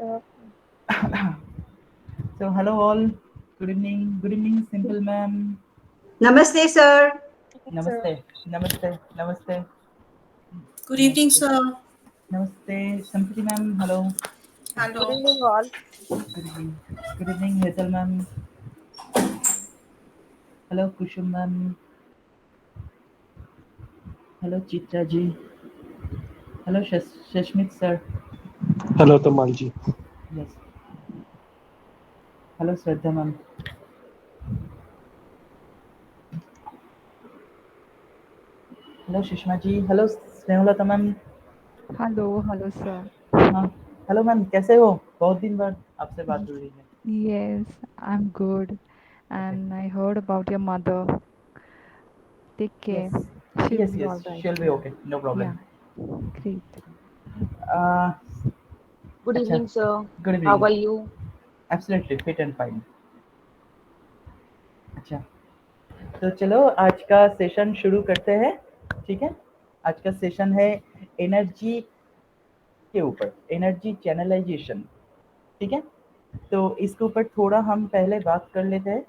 Uh, So hello all. Good evening. Good evening, Simple ma'am. Namaste, sir. sir. Namaste. Namaste. Namaste. Good evening, Namaste. sir. Namaste. Sampati ma'am. Hello. Good Hello. evening, all. Good evening. Good evening, Hazel ma'am. Hello, Kushum ma'am. Hello, Chitra ji. Hello, Shashmit sir. Hello, Tamalji. Yes. Hello, Shraddha ma'am. Hello, Shishma ji. Hello, Snehulata ma'am. Hello, hello, sir. हाँ. Hello ma'am कैसे हो बहुत दिन बाद आपसे बात हो रही है. Yes, I'm good. Okay. And I heard about your mother. Take Yes. care. She'll Yes, be yes. all right. She'll be okay. No problem. Yeah, great. Uh, Good अच्छा. evening, sir. Good How evening. are you? Absolutely fit and fine. अच्छा. तो चलो आज का session शुरू करते हैं. ठीक है. आज का सेशन है एनर्जी के ऊपर एनर्जी चैनलाइजेशन. ठीक है. तो इसके ऊपर थोड़ा हम पहले बात कर लेते हैं.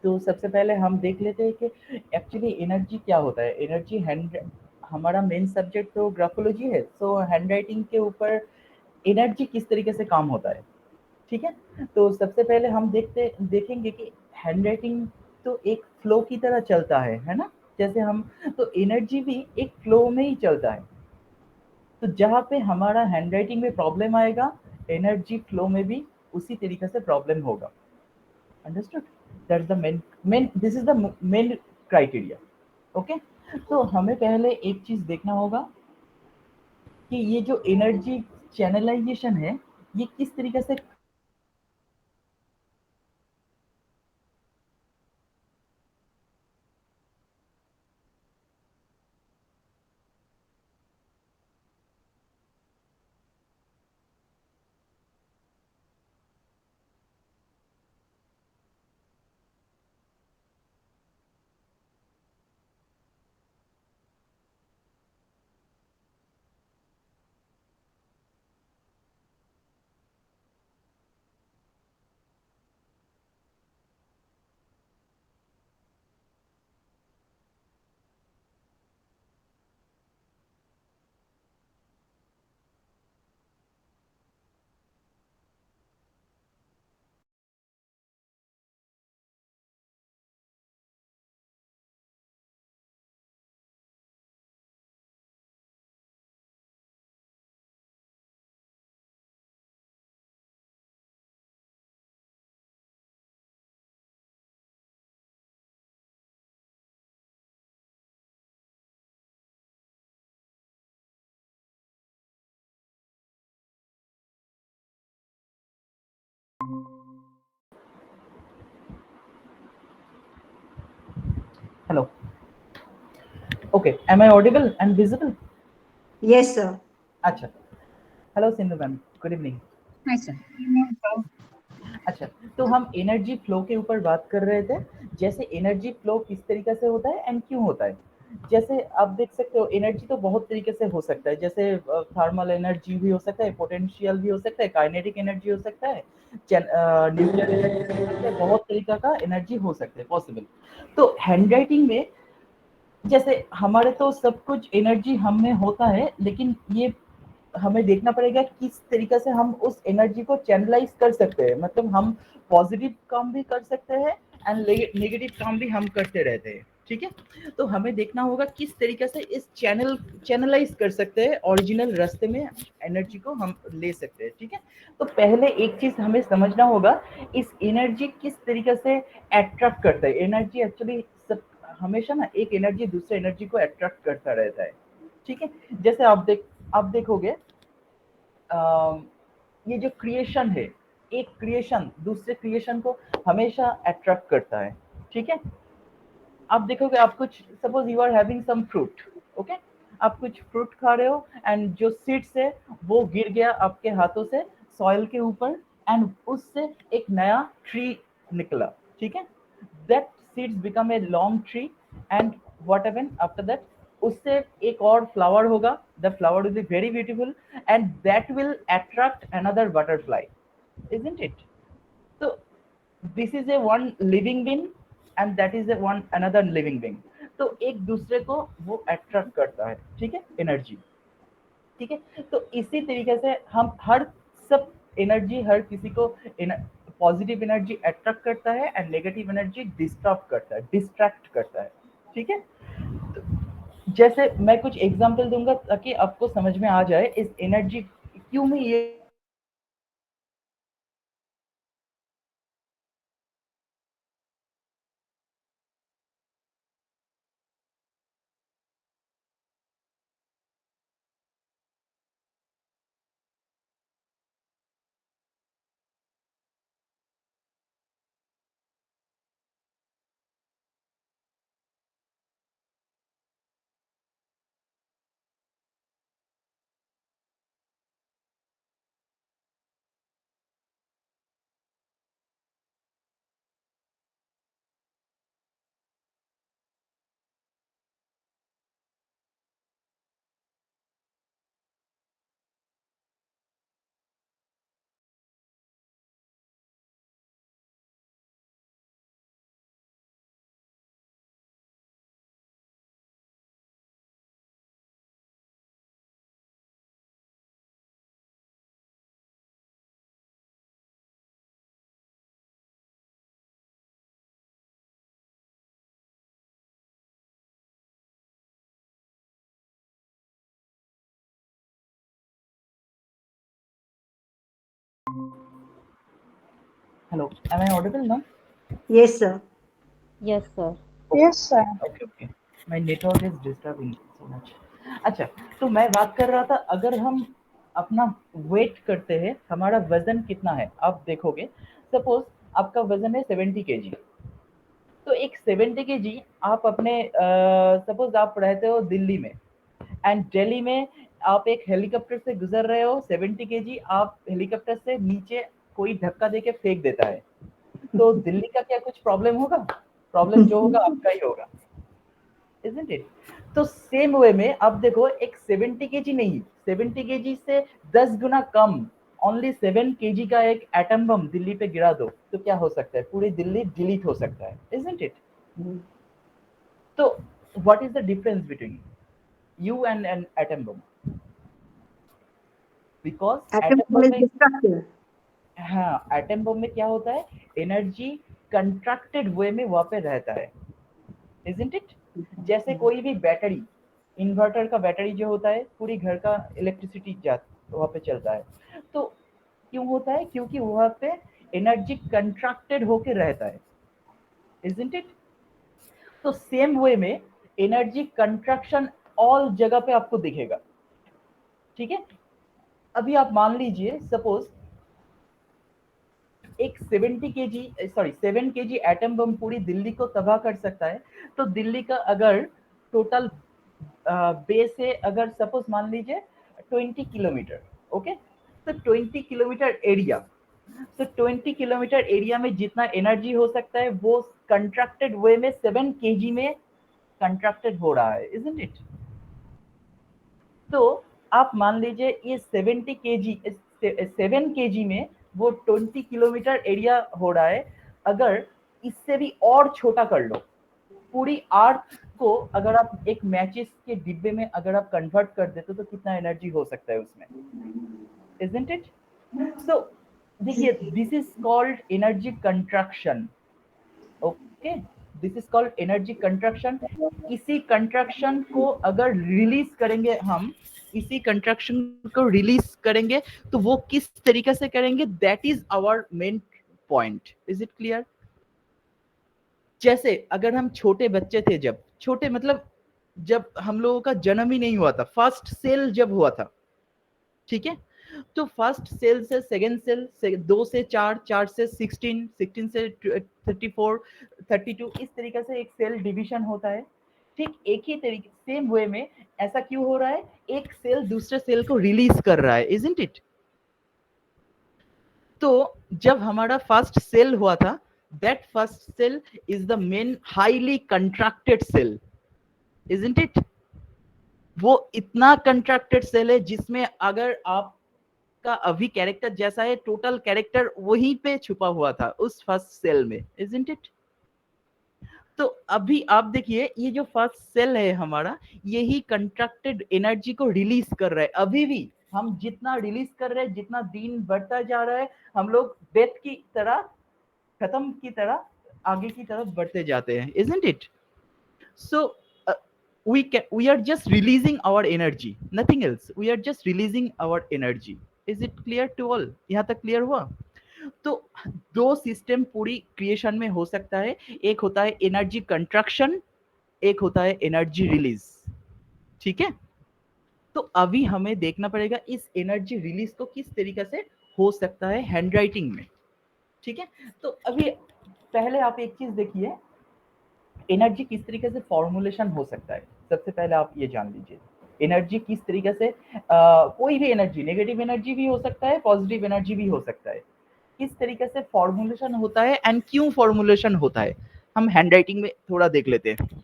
तो सबसे पहले हम देख लेते हैं कि एक्चुअली एनर्जी क्या होता है. एनर्जी हैंड हमारा मेन सब्जेक्ट तो ग्राफोलॉजी है. सो हैंड राइटिंग के ऊपर एनर्जी किस तरीके से काम होता है. ठीक है. तो सबसे पहले हम देखेंगे कि हैंडराइटिंग तो एक फ्लो की तरह चलता है ना. जैसे हम तो एनर्जी भी एक फ्लो में ही चलता है. तो जहाँ पे हमारा हैंडराइटिंग में प्रॉब्लम आएगा एनर्जी फ्लो में भी उसी तरीके से प्रॉब्लम होगा. Understood. That's the main this is the main criteria. Okay. तो हमें पहले एक चीज देखना होगा कि ये जो एनर्जी चैनलाइजेशन है ये किस तरीके से. Hello. Okay. Am I audible and visible? Yes, sir. अच्छा. Hello Sindhu ma'am. Good evening. Hi, sir. अच्छा. तो हम एनर्जी फ्लो के ऊपर बात कर रहे थे. जैसे एनर्जी फ्लो किस तरीके से होता है एंड क्यों होता है. जैसे आप देख सकते हो एनर्जी तो बहुत तरीके से हो सकता है. जैसे थर्मल एनर्जी भी हो सकता है, पोटेंशियल भी हो सकता है, काइनेटिक एनर्जी हो सकता है, न्यूक्लियर एनर्जी हो सकता है. बहुत तरीका का एनर्जी हो सकता है पॉसिबल. तो हैंड राइटिंग में जैसे हमारे तो सब कुछ एनर्जी हम में होता है लेकिन ये हमें देखना पड़ेगा किस तरीके से हम उस एनर्जी को चैनलाइज कर सकते हैं. मतलब हम पॉजिटिव काम भी कर सकते हैं एंड नेगेटिव काम भी हम करते रहते हैं. ठीक है. तो हमें देखना होगा किस तरीके से इस चैनलाइज कर सकते हैं ओरिजिनल रास्ते में एनर्जी को हम ले सकते हैं. ठीक है. तो पहले एक चीज हमें समझना होगा इस एनर्जी किस तरीके से अट्रैक्ट करता है. एनर्जी एक्चुअली सब हमेशा ना एक एनर्जी दूसरे एनर्जी को अट्रैक्ट करता रहता है. ठीक है. जैसे आप देखोगे ये जो क्रिएशन है एक क्रिएशन दूसरे क्रिएशन को हमेशा अट्रैक्ट करता है. ठीक है. आप देखोगे आप कुछ suppose you are having some fruit. Okay. आप कुछ फ्रूट खा रहे हो एंड जो सीड्स है वो गिर गया आपके हाथों से सॉइल के ऊपर एंड उससे एक नया ट्री निकला. ठीक है. That seeds become a long tree and what happened after that उससे एक और फ्लावर होगा, the flower will be very beautiful and that will attract another butterfly, isn't it? So this is a one living being and that is a one another living being. तो एक दूसरे को वो attract करता है, ठीक है, एनर्जी, ठीक है। तो इसी तरीके से हम हर सब एनर्जी हर किसी को पॉजिटिव एनर्जी अट्रैक्ट करता है एंड नेगेटिव एनर्जी डिस्टर्ब करता है, डिस्ट्रैक्ट करता है, ठीक है। तो जैसे मैं कुछ एग्जांपल दूंगा ताकि आपको समझ में आ जाए इस एनर्जी क्यों में ये hello, am I audible now? Yes, sir. Yes, sir. Yes, sir. Okay okay, my network is disturbing so much. अच्छा, तो मैं बात कर रहा था अगर हम अपना वेट करते हैं, हमारा वजन कितना है आप देखोगे। सपोज आपका वजन है 70 केजी, तो एक 70 केजी आप अपने सपोज आप रहते हो दिल्ली में एंड दिल्ली में आप एक हेलीकॉप्टर से गुजर रहे हो, 70 केजी आप हेलीकॉप्टर से नीचे कोई धक्का देके फेंक देता है, तो दिल्ली का क्या कुछ प्रॉब्लम होगा? प्रॉब्लम जो होगा आपका ही होगा, isn't it? तो सेम वे में अब देखो एक 70 केजी नहीं, 70 केजी से 10 गुना कम, ओनली 7 केजी का एक एटम बम दिल्ली पे गिरा दो तो क्या हो सकता है? पूरी दिल्ली डिलीट हो सकता है, isn't it? तो what is the difference between you and an atom bomb? Because Atom atom bomb bomb is में destructive. हाँ, एटम बम में क्या होता है? एनर्जी कंट्रैक्टेड वे में वहां पे रहता है, isn't it? जैसे कोई भी बैटरी, इन्वर्टर का बैटरी जो होता है, पूरी घर का इलेक्ट्रिसिटी वहां पे चलता है। तो क्यों होता है? क्योंकि वहां पे एनर्जी कंट्रैक्टेड होके रहता है, isn't it? तो सेम वे में एनर्जी कंट्रैक्शन ऑल जगह पे आपको दिखेगा, ठीक है। अभी आप मान लीजिए सपोज एक 70 KG sorry 7 KG atom bomb पूरी दिल्ली को तबाह कर सकता है, तो दिल्ली का अगर टोटल बेस है, अगर सपोज मान लीजिए 20 किलोमीटर, ओके, तो 20 किलोमीटर एरिया, तो 20 किलोमीटर एरिया में जितना एनर्जी हो सकता है वो कंट्रैक्टेड वे में 7 केजी में कंट्रैक्टेड हो रहा है, isn't it? तो आप मान लीजिए ये 70 केजी 7 केजी में वो 20 किलोमीटर एरिया हो रहा है। अगर इससे भी और छोटा कर लो, पूरी अर्थ को अगर आप एक मैचेस के डिब्बे में अगर आप कन्वर्ट कर देते तो कितना एनर्जी हो सकता है उसमें, isn't it? So देखिए, this is called energy contraction, okay, this is called energy contraction. इसी कंट्रैक्शन को अगर रिलीज करेंगे हम, इसी कंट्रैक्शन को रिलीज करेंगे तो वो किस तरीके से करेंगे, that is our main point. Is it clear? जैसे अगर हम छोटे बच्चे थे, जब छोटे मतलब जब हम लोगों का जन्म ही नहीं हुआ था, फर्स्ट सेल जब हुआ था, ठीक है, तो फर्स्ट सेल से सेकेंड सेल से 2 से 4, 4 से 16, 16 से 34, 32, इस तरीके से एक सेल डिवीजन होता है। ठीक एक ही तरीके सेम वे में ऐसा क्यों हो रहा है? एक सेल दूसरे सेल को रिलीज कर रहा है, इजंट इट? तो जब हमारा फर्स्ट सेल हुआ था, that first cell is the main highly contracted cell, isn't it? वो इतना कंट्रैक्टेड सेल है जिसमें अगर आपका अभी कैरेक्टर जैसा है, टोटल कैरेक्टर वहीं पे छुपा हुआ था उस फर्स्ट सेल में, इजंट इट? तो अभी आप देखिए ये जो फर्स्ट सेल है हमारा, यही कंट्रैक्टेड एनर्जी को रिलीज कर रहा है। अभी भी हम जितना रिलीज कर रहे हैं, जितना दिन बढ़ता जा रहा है, हम लोग डेथ की तरह, खत्म की तरह आगे की तरफ बढ़ते जाते हैं, isn't it? So we are just releasing our energy, nothing else. We are just releasing our energy. Is it clear to all? यहाँ तक क्लियर हुआ? तो दो सिस्टम पूरी क्रिएशन में हो सकता है, एक होता है एनर्जी कंट्रक्शन, एक होता है एनर्जी रिलीज। ठीक है, तो अभी हमें देखना पड़ेगा इस एनर्जी रिलीज को किस तरीके से हो सकता है हैंडराइटिंग में। ठीक है, तो अभी पहले आप एक चीज देखिए, एनर्जी किस तरीके से फॉर्मुलेशन हो सकता है। सबसे पहले आप ये जान लीजिए एनर्जी किस तरीके से, कोई भी एनर्जी, नेगेटिव एनर्जी भी हो सकता है, पॉजिटिव एनर्जी भी हो सकता है, किस तरीके से फॉर्मुलेशन होता है एंड क्यों फॉर्मुलेशन होता है, हम हैंडराइटिंग में थोड़ा देख लेते हैं।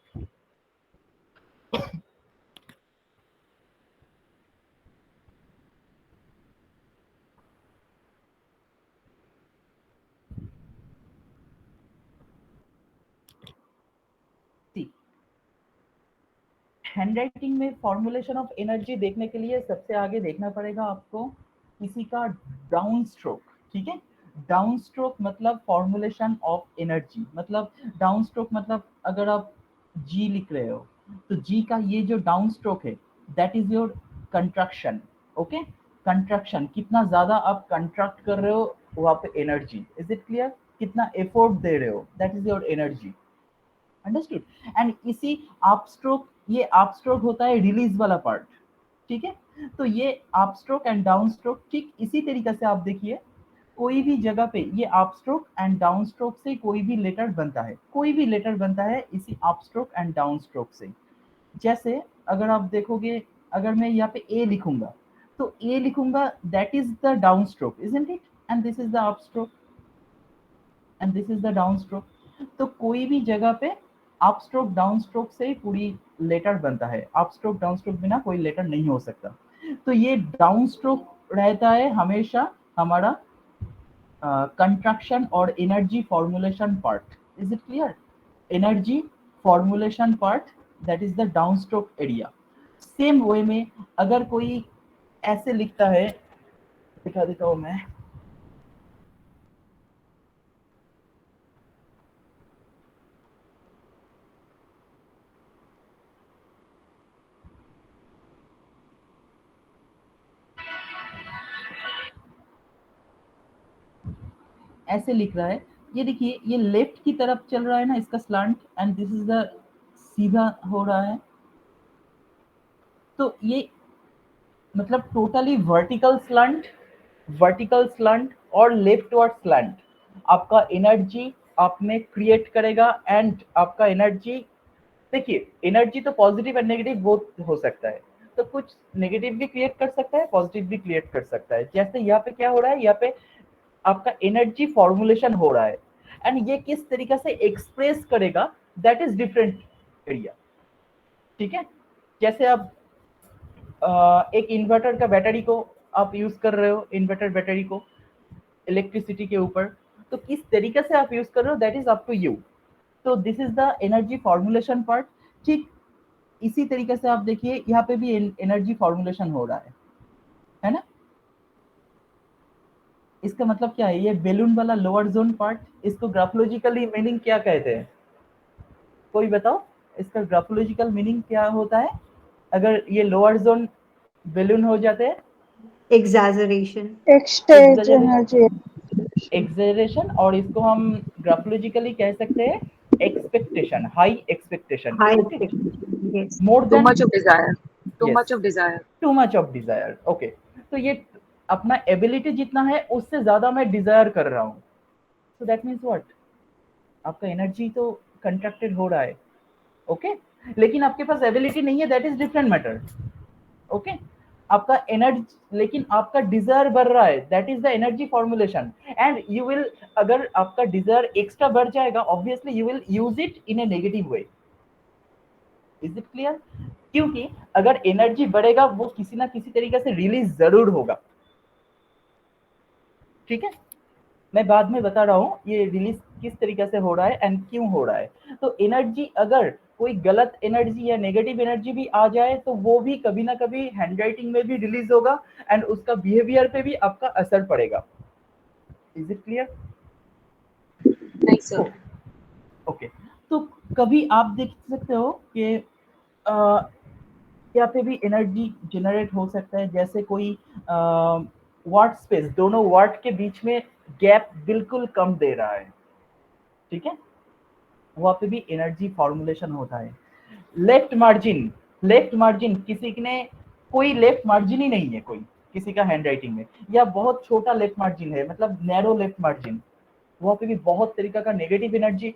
हैंडराइटिंग में फॉर्मुलेशन ऑफ एनर्जी देखने के लिए सबसे आगे देखना पड़ेगा आपको किसी का डाउन स्ट्रोक। ठीक है, डाउन स्ट्रोक मतलब फॉर्मुलेशन ऑफ एनर्जी, मतलब डाउन स्ट्रोक मतलब अगर आप जी लिख रहे हो तो जी का ये जो डाउन स्ट्रोक है that is your construction. Okay, construction, कितना ज्यादा आप कंट्रैक्ट कर रहे हो वहां पे एनर्जी, इज इट क्लियर? कितना एफर्ट दे रहे हो, that is your energy. Understood? And इसी अप स्ट्रोक, ये अप स्ट्रोक होता है रिलीज वाला पार्ट। ठीक है, तो ये up stroke and down stroke ठीक इसी तरीके से आप देखिए, कोई भी जगह पे ये up stroke and down stroke से कोई भी लेटर बनता है, कोई भी लेटर बनता है इसी up stroke and down stroke से। जैसे अगर आप देखोगे, अगर मैं यहाँ पे ए लिखूंगा तो ए लिखूंगा that is the down stroke, isn't it? And this is the up stroke and this is the down stroke. तो कोई भी जगह पे अप स्ट्रोक डाउन स्ट्रोक से पूरी लेटर बनता है, अप स्ट्रोक डाउन स्ट्रोक बिना कोई लेटर नहीं हो सकता। तो ये डाउन स्ट्रोक रहता है हमेशा हमारा कंट्रक्शन और energy formulation part. Is it clear? Energy formulation part, that is the down stroke area. Same way में अगर कोई ऐसे लिखता है, दिखा देता हूं मैं, ऐसे लिख रहा है, ये देखिए ये लेफ्ट की तरफ चल रहा है ना इसका slant, and this is the सीधा हो रहा है। तो ये मतलब totally vertical slant, vertical slant और लेफ्टवर्ड स्लंट आपका एनर्जी आप में क्रिएट करेगा। एंड आपका एनर्जी, देखिए एनर्जी तो पॉजिटिव एंड नेगेटिव बोथ हो सकता है, तो कुछ नेगेटिव भी क्रिएट कर सकता है, पॉजिटिव भी क्रिएट कर सकता है। जैसे यहाँ पे क्या हो रहा है, यहाँ पे आपका एनर्जी फॉर्मुलेशन हो रहा है एंड ये किस तरीके से एक्सप्रेस करेगा दैट इज डिफरेंट एरिया। ठीक है, जैसे आप एक इन्वर्टर का बैटरी को आप यूज कर रहे हो, इन्वर्टर बैटरी को इलेक्ट्रिसिटी के ऊपर, तो किस तरीके से आप यूज कर रहे हो that is up to you. तो this is the energy formulation part. ठीक इसी तरीके से आप देखिए यहाँ पे भी एनर्जी फॉर्मुलेशन हो रहा है ना? इसका मतलब क्या है, ये बेलून वाला लोअर जोन पार्ट, इसको ग्राफोलॉजिकली मीनिंग क्या कहते हैं? कोई बताओ इसका ग्राफोलॉजिकल मीनिंग क्या होता है अगर ये लोअर जोन बेलून हो जाते हैं? Exaggeration. Exchange energy. एक्सेलरेशन, और इसको हम ग्राफोलॉजिकली कह सकते हैं expectation, high expectation, High isn't it? expectation. Yes. More Too then, much of desire. Too Yes. much of desire. Too much of desire. Okay, तो ये अपना एबिलिटी जितना है उससे ज्यादा मैं डिजायर कर रहा हूँ, सो दैट मीन्स व्हाट, आपका एनर्जी तो कंट्रैक्टेड हो रहा है। ओके, लेकिन आपके पास एबिलिटी नहीं है, that is different matter. Okay, आपका एनर्जी, लेकिन आपका डिजायर बढ़ रहा है, that is the energy formulation. And you will, अगर आपका डिजायर एक्स्ट्रा बढ़ जाएगा obviously you will use it in A negative way. Is it clear? क्योंकि अगर एनर्जी बढ़ेगा वो किसी ना किसी तरीके से रिलीज जरूर होगा, ठीक है। मैं बाद में बता रहा हूँ ये रिलीज किस तरीके से हो रहा है एंड क्यों हो रहा है। तो एनर्जी अगर कोई गलत एनर्जी या नेगेटिव एनर्जी भी आ जाए तो वो भी कभी ना कभी हैंडराइटिंग में भी रिलीज होगा एंड उसका बिहेवियर पे भी आपका असर पड़ेगा। Is it clear? Right, sir. Okay तो कभी आप देख सकते हो कि यहाँ पे भी एनर्जी जनरेट हो सकता है, जैसे कोई वाट स्पेस, दोनों वाट के बीच में गैप बिल्कुल कम दे रहा है, ठीक है, वहां पे भी एनर्जी फॉर्मुलेशन होता है। लेफ्ट मार्जिन किसी ने, कोई लेफ्ट मार्जिन ही नहीं है कोई किसी का हैंड राइटिंग में, या बहुत छोटा लेफ्ट मार्जिन है, मतलब नैरो लेफ्ट मार्जिन, वहां पे भी बहुत तरीका का नेगेटिव एनर्जी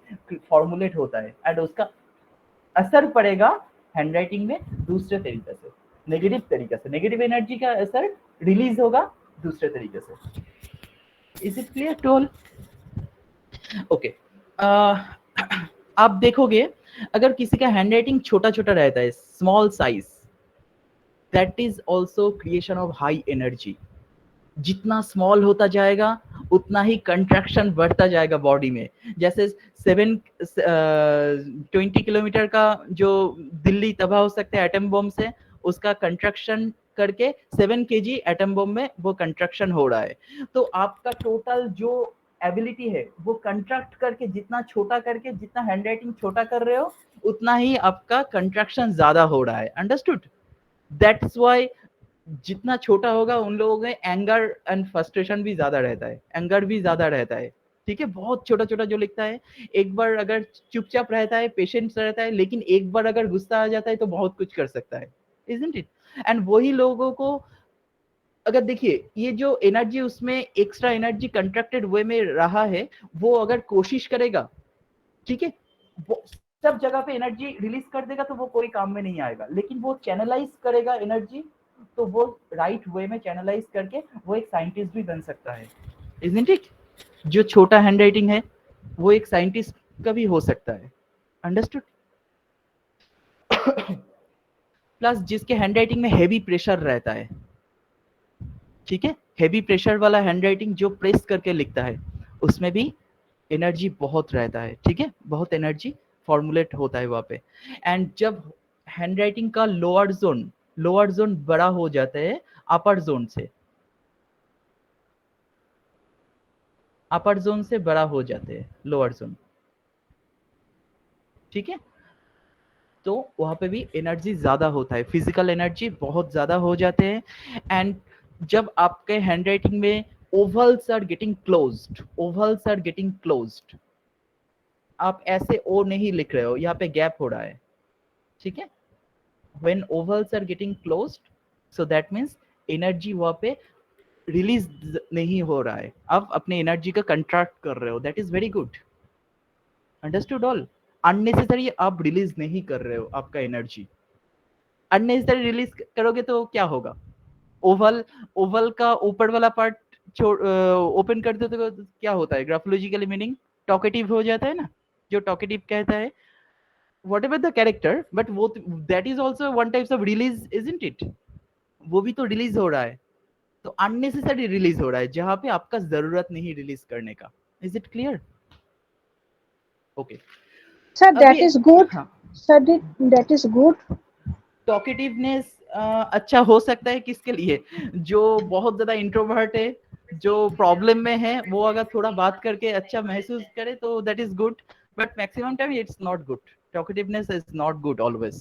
फॉर्मुलेट होता है एंड उसका असर पड़ेगा हैंडराइटिंग में दूसरे तरीके से, नेगेटिव तरीके से, नेगेटिव एनर्जी का असर रिलीज होगा दूसरे तरीके से। Is it clear to all? Okay आप देखोगे अगर किसी का हैंडराइटिंग छोटा छोटा रहता है, small size, that is also creation of high energy. जितना स्मॉल होता जाएगा उतना ही कंट्रैक्शन बढ़ता जाएगा बॉडी में। जैसे 20 किलोमीटर का जो दिल्ली तबाह हो सकते हैं एटम बम से, उसका कंट्रैक्शन करके 7 kg एटम बम में वो कंट्रैक्शन हो रहा है। तो आपका टोटल जो एबिलिटी है वो कंट्रैक्ट करके, जितना छोटा करके, जितना हैंडराइटिंग छोटा कर रहे हो उतना ही आपका कंट्रैक्शन ज्यादा हो रहा है। अंडरस्टूड? दैट्स व्हाई जितना छोटा होगा उन लोगों में एंगर एंड फ्रस्ट्रेशन भी ज्यादा रहता है, एंगर भी ज्यादा रहता है, ठीक है। बहुत छोटा छोटा जो लिखता है, एक बार अगर चुपचाप रहता है, पेशेंस रहता है, लेकिन एक बार अगर गुस्सा आ जाता है तो बहुत कुछ कर सकता है, इजंट इट? एंड वही लोगों को अगर देखिए ये जो एनर्जी, उसमें एक्स्ट्रा एनर्जी कंट्रैक्टेड वे में रहा है, वो अगर कोशिश करेगा, ठीक है, वो सब जगह पे एनर्जी रिलीज कर देगा तो वो कोई काम में नहीं आएगा, लेकिन वो चैनलाइज करेगा एनर्जी, तो वो राइट वे में चैनलाइज करके वो एक साइंटिस्ट भी बन सकता है, इजंट इट? जो छोटा हैंडराइटिंग है वो एक साइंटिस्ट का भी हो सकता है। अंडरस्टूड? प्लस जिसके हैंडराइटिंग में हेवी प्रेशर रहता है, ठीक है, हेवी प्रेशर वाला हैंडराइटिंग जो प्रेस करके लिखता है उसमें भी एनर्जी बहुत रहता है, ठीक है, बहुत एनर्जी फॉर्मुलेट होता है वहाँ पे। एंड जब हैंडराइटिंग का लोअर जोन बड़ा हो जाता है अपर जोन से बड़ा हो जाते हैं लोअर जोन, ठीक है, तो वहां पे भी एनर्जी ज्यादा होता है, फिजिकल एनर्जी बहुत ज्यादा हो जाते हैं। एंड जब आपके हैंडराइटिंग में ओवल्स आर गेटिंग क्लोज्ड, आप ऐसे ओ नहीं लिख रहे हो, यहाँ पे गैप हो रहा है, ठीक है। when ovals are getting closed, so that means energy वहां पे रिलीज नहीं हो रहा है, आप अपने एनर्जी का कंट्रैक्ट कर रहे हो, that is very good. Understood all? Unnecessary आप रिलीज नहीं कर रहे हो आपका एनर्जी। अननेसेसरी रिलीज करोगे तो क्या होगा? ओवल का ऊपर वाला पार्ट ओपन कर दो तो क्या होता है? ग्राफोलॉजिकली मीनिंग टॉकेटिव हो जाता है ना, जो टॉकेटिव कहता है whatever the character, but वो that is also one types of release, isn't it? वो भी तो रिलीज हो रहा है, तो अननेसेसरी रिलीज हो रहा है जहां पे आपका जरूरत नहीं रिलीज करने का। Is it clear? Okay Sir, that is good. हाँ, Sir, that is good. Talkativeness अच्छा हो सकता है किसके लिए? जो बहुत ज्यादा इंट्रोवर्ट है, जो प्रॉब्लम में है, वो अगर थोड़ा बात करके अच्छा महसूस करे तो that is good, but maximum time it's not good. Talkativeness is not good always.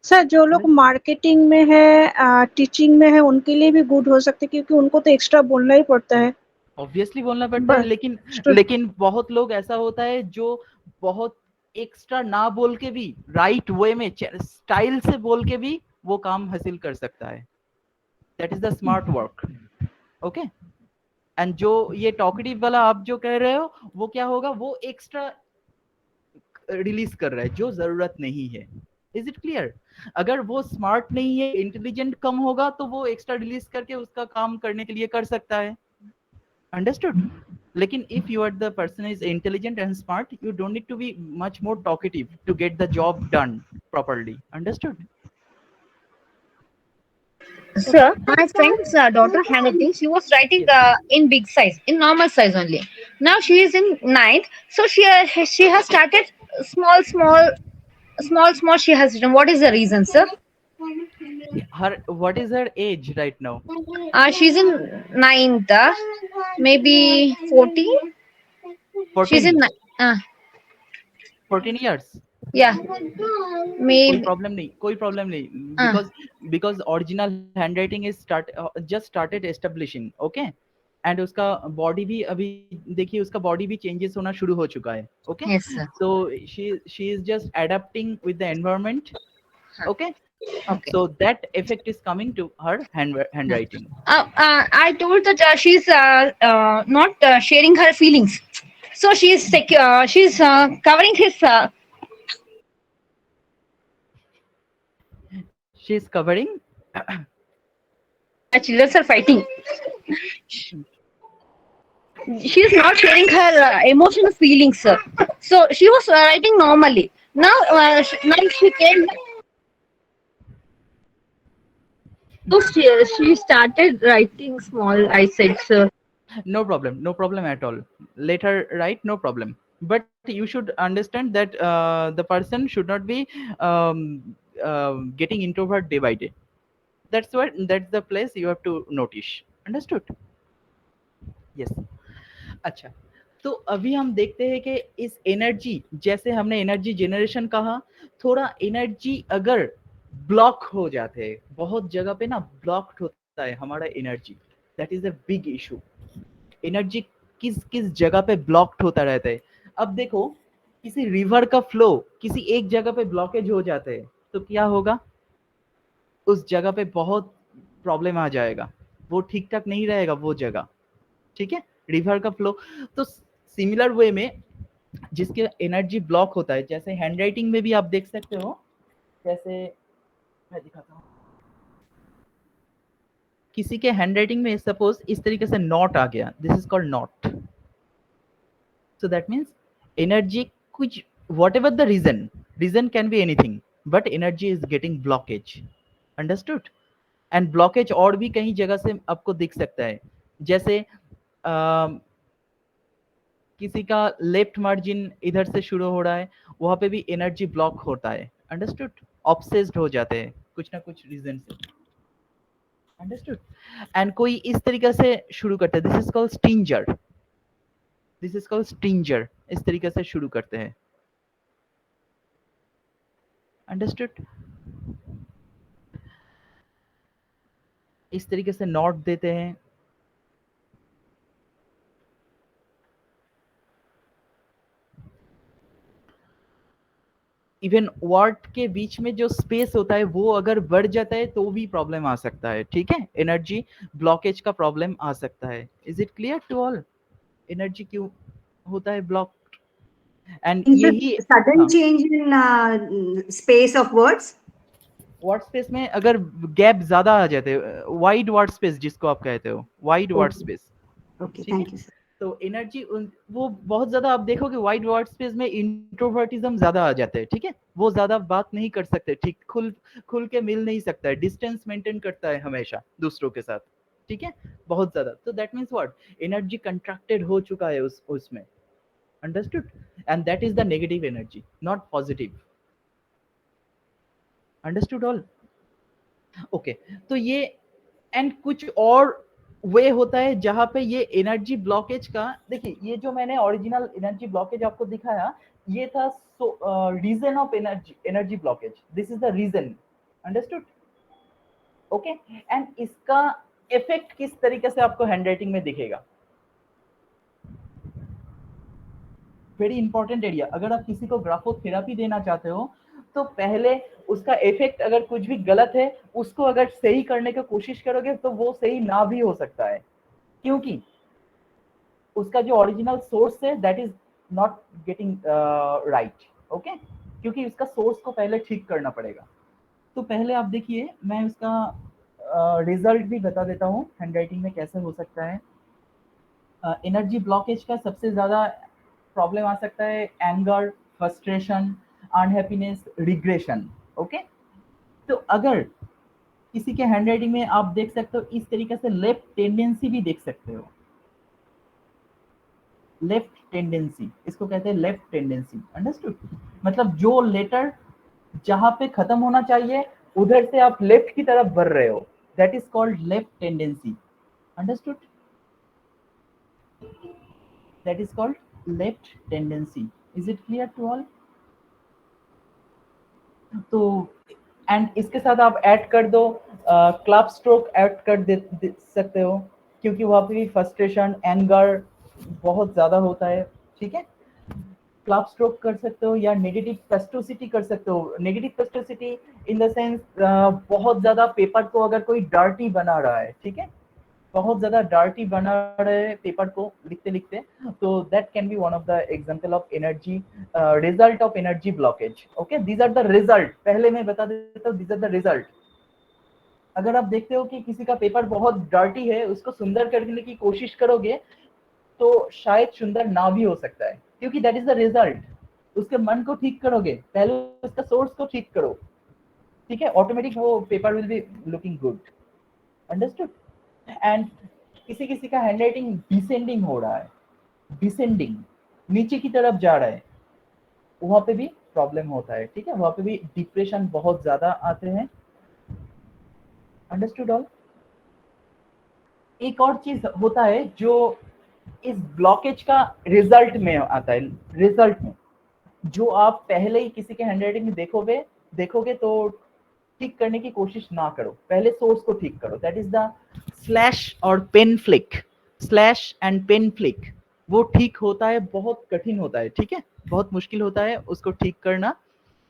Sir जो लोग मार्केटिंग में है, टीचिंग में है, उनके लिए भी गुड हो सकते हैं, क्योंकि उनको तो एक्स्ट्रा बोलना ही पड़ता है। ऑब्वियसली बोलना पड़ता है, लेकिन बहुत लोग ऐसा होता है जो बहुत एक्स्ट्रा ना बोल के भी राइट वे में स्टाइल से बोल के भी वो काम हासिल कर सकता है। That is the smart work. Okay, and जो ये टॉकेटिव वाला आप जो कह रहे हो वो क्या होगा? वो एक्स्ट्रा रिलीज कर रहा है जो जरूरत नहीं है। Is it clear? अगर वो स्मार्ट नहीं है, इंटेलिजेंट कम होगा, तो वो एक्स्ट्रा रिलीज करके उसका काम करने के लिए कर सकता है। Understood? लेकिन if you are the person is intelligent and smart, you don't need to be much more talkative to get the job done properly. Understood? Sir, my friend's daughter handwriting, she was writing in big size, in normal size only. Now she is in ninth, so she has started small, small, small, small. She has written. What is the reason, sir? her, what is her age right now? She's in ninth, maybe 14. She's in 14, uh, 14 years. yeah, कोई maybe problem नहीं uh, because original handwriting is just started establishing, okay. And उसका body भी अभी देखिए, उसका body भी changes होना शुरू हो चुका है, okay. yes, sir. So she is just adapting with the environment, okay. Okay. So that effect is coming to her handwriting. I told that she's not sharing her feelings, so she's secure. She's covering his. She is covering. Children are fighting. She's not sharing her emotional feelings, sir. So she was writing normally. Now, now she came. So she started writing small. I said, sir. No problem at all. Let her write, no problem. But you should understand that the person should not be getting introvert day by day. That's the place you have to notice. Understood? Yes. अच्छा, तो अभी हम देखते हैं कि इस energy, जैसे हमने एनर्जी जनरेशन कहा, थोड़ा एनर्जी अगर ब्लॉक हो जाते हैं, बहुत जगह पे ना ब्लॉक्ड होता है हमारा energy, that is a big issue. Energy किस किस जगह पे ब्लॉक्ड होता रहता है। अब देखो, किसी रिवर का फ्लो किसी एक जगह पे ब्लॉकेज हो जाते हैं तो क्या होगा, उस जगह पे बहुत प्रॉब्लम आ जाएगा, वो ठीक ठाक नहीं रहेगा वो जगह, ठीक है। रिवर का फ्लो, तो सिमिलर वे में जिसके एनर्जी ब्लॉक होता है, जैसे हैंडराइटिंग में भी आप देख सकते हो, जैसे मैं दिखाता हूँ, किसी के हैंडराइटिंग में सपोज इस तरीके से नॉट आ गया, this is called knot. So that means energy कुछ, whatever the reason can be anything, but energy is getting blockage. Understood? And blockage और भी कई जगह से आपको दिख सकता है, जैसे किसी का लेफ्ट मार्जिन इधर से शुरू हो रहा है, वहां पे भी एनर्जी ब्लॉक होता है। अंडरस्टूड? ऑब्सेस्ड हो जाते हैं कुछ ना कुछ रीजन से। अंडरस्टूड? एंड कोई इस तरीके से शुरू करता है, this is called stinger, this is called stinger, इस तरीके से शुरू करते हैं। अंडरस्टूड? इस तरीके से नॉट देते हैं। इवन वर्ड के बीच में जो स्पेस होता है वो अगर बढ़ जाता है तो भी प्रॉब्लम आ सकता है, ठीक है। एनर्जी ब्लॉकेज का प्रॉब्लम आ सकता है। Is it clear to all? Energy क्यों होता है ब्लॉक? एंड यही sudden change in space of words. Word space में अगर गैप ज्यादा आ जाते हैं, वाइड वर्ड स्पेस जिसको आप कहते हो, wide word space. Okay, thank you, sir. तो एनर्जी वो बहुत ज्यादा आप देखोगे वाइड वर्ड स्पेस में इंट्रोवर्टिज्म ज्यादा आ जाते हैं, ठीक है। वो ज्यादा बात नहीं कर सकते, ठीक खुल के मिल नहीं सकता है, डिस्टेंस मेंटेन करता है हमेशा दूसरों के साथ, ठीक है, बहुत ज्यादा। तो that means what, energy contracted हो चुका है उसमें। Understood? And that is the negative energy, not positive. Understood all? Okay, तो ये एंड कुछ और वे होता है जहां पे ये एनर्जी ब्लॉकेज का, देखिए ये जो मैंने ओरिजिनल एनर्जी ब्लॉकेज आपको दिखाया, ये था reason of energy blockage, this is the reason. Understood? Okay, and इसका इफेक्ट किस तरीके से आपको हैंडराइटिंग में दिखेगा, वेरी इंपॉर्टेंट एरिया। अगर आप किसी को ग्राफोथेरेपी देना चाहते हो तो पहले उसका इफेक्ट, अगर कुछ भी गलत है उसको अगर सही करने की कोशिश करोगे तो वो सही ना भी हो सकता है, क्योंकि उसका जो ओरिजिनल सोर्स है that is not getting right, okay, क्योंकि उसका सोर्स को पहले ठीक करना पड़ेगा। तो पहले आप देखिए, मैं उसका रिजल्ट भी बता देता हूँ हैंडराइटिंग में कैसे हो सकता है। एनर्जी ब्लॉकेज का सबसे ज्यादा प्रॉब्लम आ सकता है anger, frustration, unhappiness, regression, okay. तो अगर किसी के हैंडराइटिंग में आप देख सकते हो इस तरीके से लेफ्ट टेंडेंसी भी देख सकते हो, लेफ्ट टेंडेंसी, इसको कहते हैं लेफ्ट टेंडेंसी। अंडरस्टूड? मतलब जो लेटर जहां पे खत्म होना चाहिए उधर से आप लेफ्ट की तरफ बढ़ रहे हो, that is called left tendency. Understood? That is called left tendency. Is it clear to all? तो एंड इसके साथ आप ऐड कर दो क्लब स्ट्रोक ऐड कर दे सकते हो, क्योंकि वहां पे भी फ्रस्ट्रेशन एंगर बहुत ज्यादा होता है। ठीक है, क्लब स्ट्रोक कर सकते हो या नेगेटिव पेस्टोसिटी कर सकते हो। नेगेटिव पेस्टोसिटी इन द सेंस बहुत ज्यादा पेपर को अगर कोई डर्टी बना रहा है, ठीक है, बहुत ज्यादा डर्टी बना रहे हैं पेपर को लिखते लिखते, तो that can be one of the example of energy result of energy blockage. Okay, these are the result. पहले मैं बता देता हूँ, दीज आर द रिजल्ट। अगर आप देखते हो कि किसी का पेपर बहुत डर्टी है, उसको सुंदर करने की कोशिश करोगे तो शायद सुंदर ना भी हो सकता है, क्योंकि दैट इज द रिजल्ट। उसके मन को ठीक करोगे, पहले उसका सोर्स को ठीक करो, ठीक है, ऑटोमेटिक वो paper will be looking good. Understood? And किसी किसी का हैंडराइटिंग डिसेंडिंग हो रहा है, डिसेंडिंग, नीचे की तरफ जा रहा है, वहां पे भी प्रॉब्लम होता है। ठीक है, वहां पे भी डिप्रेशन बहुत ज्यादा आते हैं। Understood all? एक और चीज होता है जो इस ब्लॉकेज का रिजल्ट में आता है। रिजल्ट में जो आप पहले ही किसी के हैंडराइटिंग में देखोगे तो ठीक करने की कोशिश ना करो, पहले सोर्स को ठीक करो। दैट इज द स्लैश और pen flick, slash and pen flick. वो ठीक होता है, बहुत कठिन होता है, ठीक है, बहुत मुश्किल होता है उसको ठीक करना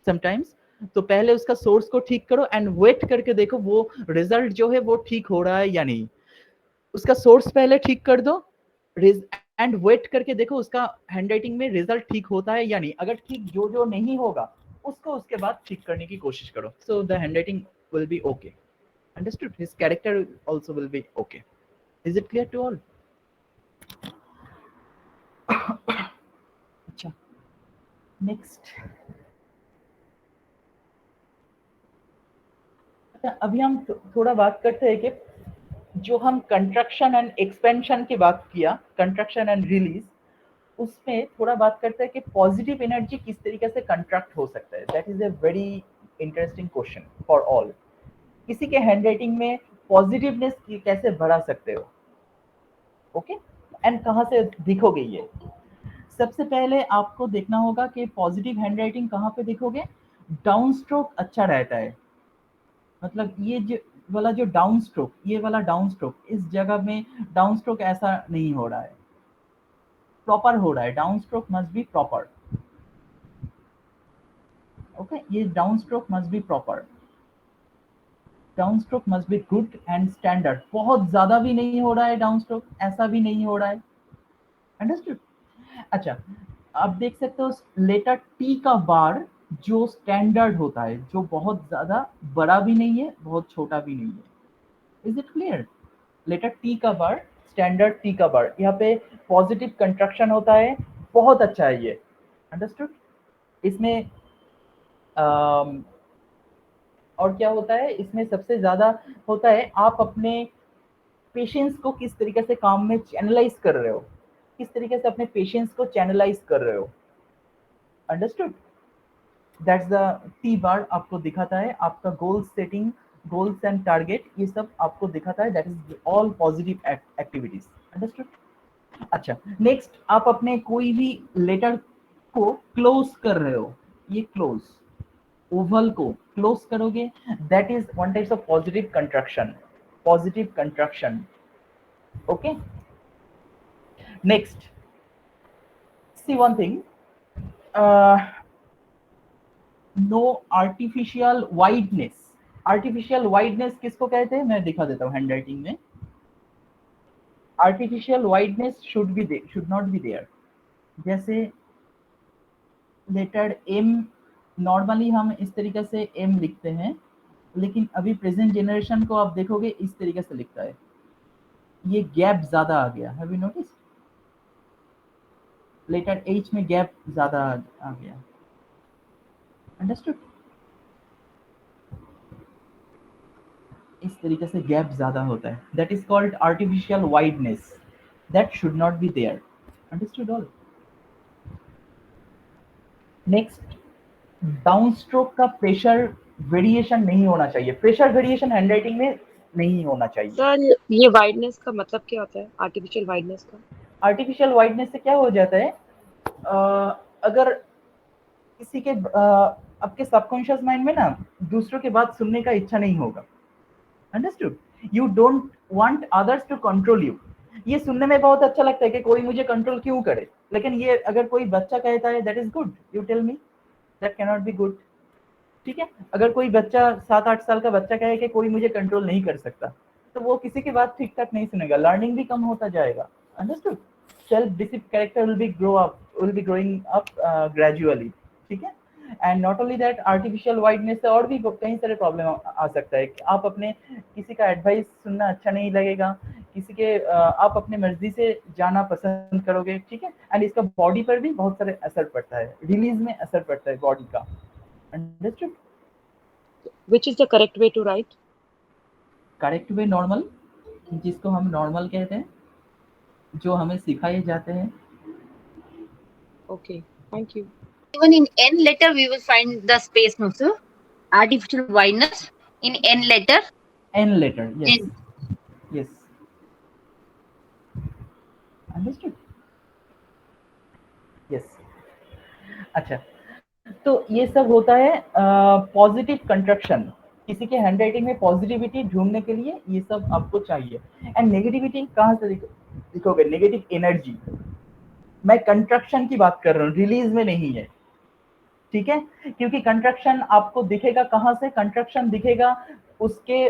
समटाइम्स। तो पहले उसका सोर्स को ठीक करो एंड वेट करके देखो वो रिजल्ट जो है वो ठीक हो रहा है या नहीं। उसका सोर्स पहले ठीक कर दो एंड वेट करके देखो उसका हैंडराइटिंग में रिजल्ट ठीक होता है या नहीं। अगर ठीक जो जो नहीं होगा उसको उसके बाद ठीक करने की कोशिश करो, so the handwriting will be okay. Understood? His character also will be okay. Is it clear to all? अच्छा, नेक्स्ट। अच्छा, अभी हम थोड़ा बात करते हैं कि जो हम कंट्रक्शन एंड एक्सपेंशन की बात किया, कंट्रक्शन एंड रिलीज, उसमें थोड़ा बात करते हैं कि पॉजिटिव एनर्जी किस तरीके से कंट्रैक्ट हो सकता है। That is a very interesting question for all. किसी के हैंडराइटिंग में पॉजिटिवनेस कैसे बढ़ा सकते हो? ओके, एंड कहाँ से दिखोगे ये? सबसे पहले आपको देखना होगा कि पॉजिटिव हैंडराइटिंग कहाँ पे दिखोगे। डाउन स्ट्रोक अच्छा रहता है, मतलब ये जो वाला जो डाउन स्ट्रोक, ये वाला डाउन स्ट्रोक, इस जगह में डाउन स्ट्रोक ऐसा नहीं हो रहा है, प्रॉपर हो रहा है। Down stroke must be proper. Okay, ये down stroke must be proper, down stroke must be good and standard. बहुत ज्यादा भी नहीं हो रहा है डाउन स्ट्रोक, ऐसा भी नहीं हो रहा है। अंडरस्टूड? अच्छा, आप देख सकते हो लेटर टी का बार जो स्टैंडर्ड होता है, जो बहुत ज्यादा बड़ा भी नहीं है, बहुत छोटा भी नहीं है। Is it clear? Letter T का बार, स्टैंडर्ड टी का बार, यहाँ पे पॉजिटिव कंट्रक्शन होता है, बहुत अच्छा है ये। अंडरस्टूड? इसमें और क्या होता है इसमें सबसे ज्यादा होता है, आप अपने पेशेंस को किस तरीके से काम में चैनलाइज कर रहे हो, किस तरीके से अपने पेशेंस को चैनलाइज कर रहे हो। Understood? That's the T bar आपको दिखाता है, आपका goal setting, goals and target, ये सब आपको दिखाता है। That is all positive activities. Understood? अच्छा, नेक्स्ट, आप अपने कोई भी लेटर को क्लोज कर रहे हो, ये क्लोज, ओवल को क्लोज करोगे, that is one type of positive contraction, positive contraction. Okay, next, see one thing, no artificial wideness. Artificial wideness किसको कहते हैं, मैं दिखा देता हूँ हैंडराइटिंग में। Artificial wideness should not be there. जैसे लेटर एम, नॉर्मली हम इस तरीके से एम लिखते हैं, लेकिन अभी प्रेजेंट जनरेशन को आप देखोगे इस तरीके से लिखता है, ये गैप ज्यादा आ गया। Have you notice? Letter H में गैप ज्यादा आ गया। अंडरस्टूड? इस तरीके से गैप ज़्यादा होता है, that is called artificial wideness, that should not be there. Understood all? Next, down stroke का प्रेशर वेरिएशन नहीं होना चाहिए, प्रेशर वेरिएशन हैंडराइटिंग में नहीं होना चाहिए। सर ये वाइडनेस का मतलब क्या होता है, आर्टिफिशियल वाइडनेस का? आर्टिफिशियल वाइडनेस से क्या हो जाता है, अगर किसी के आपके सबकॉन्शियस माइंड में ना दूसरों की बात सुनने का इच्छा नहीं होगा, understood? You don't want others to control you. ये सुनने में बहुत अच्छा लगता है कि कोई मुझे कंट्रोल क्यों करे, लेकिन ये अगर कोई बच्चा कहता है that is good, you tell me that can not be good. ठीक है, अगर कोई बच्चा 7-8 साल का बच्चा कहे कि कोई मुझे कंट्रोल नहीं कर सकता, तो वो किसी की बात ठीक ठाक नहीं सुनेगा, लर्निंग भी कम होता जाएगा, understood? Self discipline character will B growing up gradually. ठीक है, and not only that, artificial wideness से और भी कई सारे प्रॉब्लम आ सकता है कि आप अपने किसी का एडवाइस सुनना अच्छा नहीं लगेगा, किसी के आप अपने मर्जी से जाना पसंद करोगे। ठीक है, एंड इसका बॉडी पर भी बहुत सारे असर पड़ता है, रिलीज में असर पड़ता है बॉडी का, understood? Which is the correct way to write? Correct way normal, जिसको हम नॉर्मल कहते हैं, जो हमें सिखाए जाते हैं। Okay, thank you. Even in N letter, we will find the space, no sir. Artificial wideness in N letter. N letter, yes. N. Yes. Understood? Yes. अच्छा, तो ये सब होता है पॉजिटिव कंस्ट्रक्शन। किसी के हैंडराइटिंग में पॉजिटिविटी ढूंढने के लिए ये सब आपको चाहिए। एंड नेगेटिविटी कहाँ से दिखोगे? नेगेटिव एनर्जी, मैं कंस्ट्रक्शन की बात कर रहा हूँ, रिलीज में नहीं है। ठीक है, क्योंकि कंस्ट्रक्शन आपको दिखेगा कहाँ से? कंस्ट्रक्शन दिखेगा उसके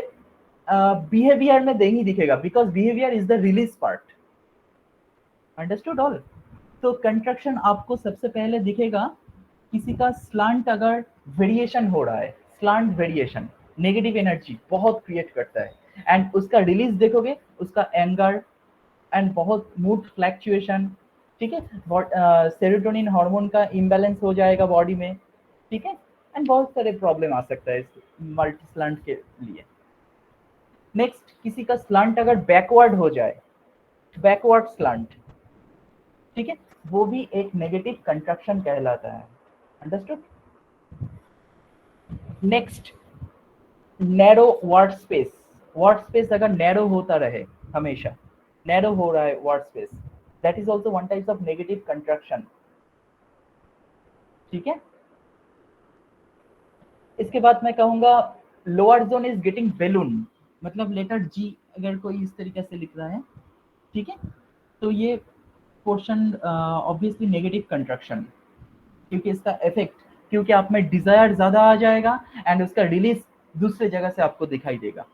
बिहेवियर में नहीं दिखेगा, because behaviour is the release part. Understood all? तो कंस्ट्रक्शन आपको सबसे पहले दिखेगा किसी का स्लांट अगर वेरिएशन हो रहा है, स्लांट वेरिएशन नेगेटिव एनर्जी बहुत क्रिएट करता है, एंड उसका रिलीज देखोगे, उसका एंगर एंड बहुत मूड फ्लैक्चुएशन। ठीक है, सेरोटोनिन हार्मोन का इम्बैलेंस हो जाएगा बॉडी में। ठीक है, एंड बहुत सारे प्रॉब्लम आ सकता है इस मल्टी स्लांट के लिए। नेक्स्ट, किसी का स्लांट अगर बैकवर्ड हो जाए, बैकवर्ड स्लांट, ठीक है, वो भी एक नेगेटिव कंस्ट्रक्शन कहलाता है। Understood? Next, narrow word space. Word space अगर नैरो होता रहे, हमेशा नैरो हो रहा है word space, that is also one type of negative construction. ठीक है, इसके बाद मैं कहूंगा lower zone is getting balloon, मतलब लेटर जी अगर कोई इस तरीके से लिख रहा है, ठीक है, तो ये पोर्शन ऑब्वियसली नेगेटिव कंस्ट्रक्शन, क्योंकि इसका इफेक्ट, क्योंकि आप में डिजायर ज्यादा आ जाएगा एंड उसका रिलीज दूसरे जगह से आपको दिखाई देगा।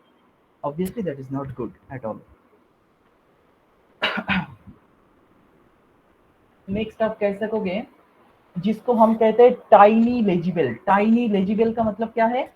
Obviously that is not good at all. Next आप कह सकोगे जिसको हम कहते हैं टाइनी लेजिबल। टाइनी लेजिबल का मतलब क्या है?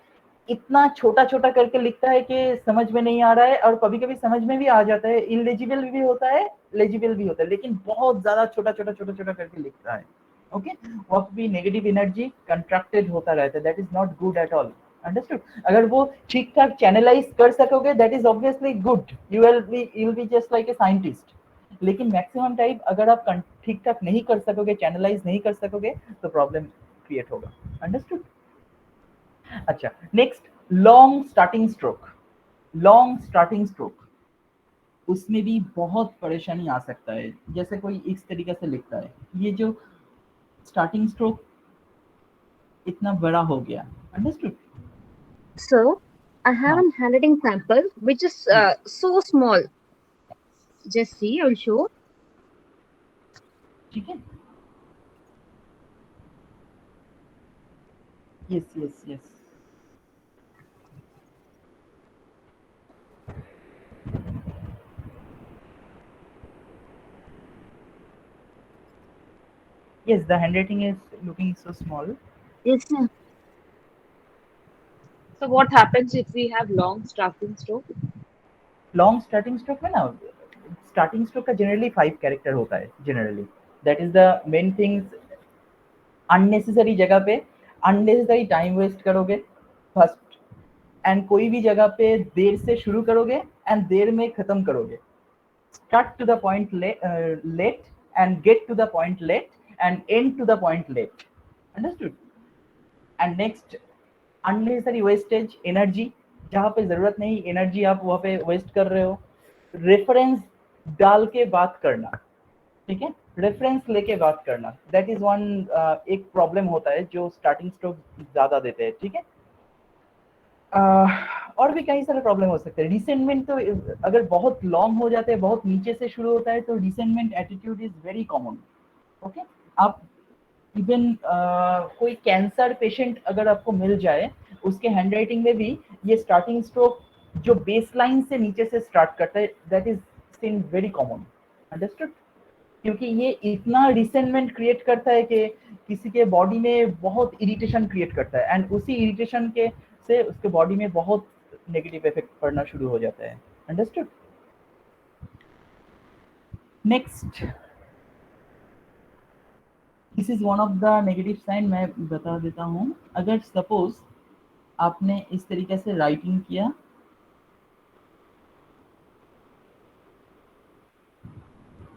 इतना छोटा छोटा करके लिखता है कि समझ में नहीं आ रहा है, और कभी कभी समझ में भी आ जाता है, इलेजिबल भी होता है, लेजिबल भी होता है, लेकिन बहुत ज्यादा छोटा छोटा करके लिखता है। ओके, वो भी नेगेटिव एनर्जी कंट्रैक्टेड होता रहता है, that is not good at all. Understood? अगर वो ठीक ठाक चैनलाइज कर सकोगे, that is obviously good, you will be just like a scientist. लेकिन मैक्सिमम टाइम अगर आप ठीक ठाक नहीं कर सकोगे, चैनलाइज नहीं कर सकोगे, तो प्रॉब्लम क्रिएट होगा। अंडरस्टूड? अच्छा, next, long starting stroke. Long starting stroke, उसमें भी बहुत परेशानी आ सकता है। जैसे कोई इस तरीके से लिखता है, ये जो स्टार्टिंग स्ट्रोक इतना बड़ा हो गया। Understood? So, I have a handwriting sample which is so small. Just see, I will show. ठीक है, yes yes yes, yes, the handwriting is looking so small. Yes, sir. So what happens if we have long starting stroke? Long starting stroke में ना, starting stroke का generally 5 character होता है generally, that is the main things. Unnecessary जगह पे unnecessary time waste करोगे first, and कोई भी जगह पे देर से शुरू करोगे एंड देर में खत्म करोगे. Start to the point late and get to the point late and end to the point late. Understood? And next, unnecessary wastage energy. जहाँ पे जरूरत नहीं एनर्जी आप वहाँ पे वेस्ट कर रहे हो. रेफरेंस डाल के बात करना, ठीक है, रेफरेंस लेके बात करना, दैट इज वन एक प्रॉब्लम होता है जो स्टार्टिंग स्ट्रोक ज्यादा देते हैं, ठीक है. और भी कई सारे प्रॉब्लम हो सकते हैं. रिसेंटमेंट तो अगर बहुत लॉन्ग हो जाते हैं, बहुत नीचे से शुरू होता है, तो resentment attitude is very common. Okay, आप इवन कोई कैंसर पेशेंट अगर आपको मिल जाए, उसके हैंडराइटिंग में भी ये स्टार्टिंग स्ट्रोक जो बेसलाइन से नीचे से स्टार्ट करता है, that is seen very common. Understood? क्योंकि ये इतना रिसेंटमेंट क्रिएट करता है कि किसी के बॉडी में बहुत इरिटेशन क्रिएट करता है, एंड उसी इरिटेशन के से उसके बॉडी में बहुत नेगेटिव इफेक्ट पड़ना शुरू हो जाता है. Understood? Next, this is one of the negative sign. मैं बता देता हूँ. अगर सपोज आपने इस तरीके से राइटिंग किया,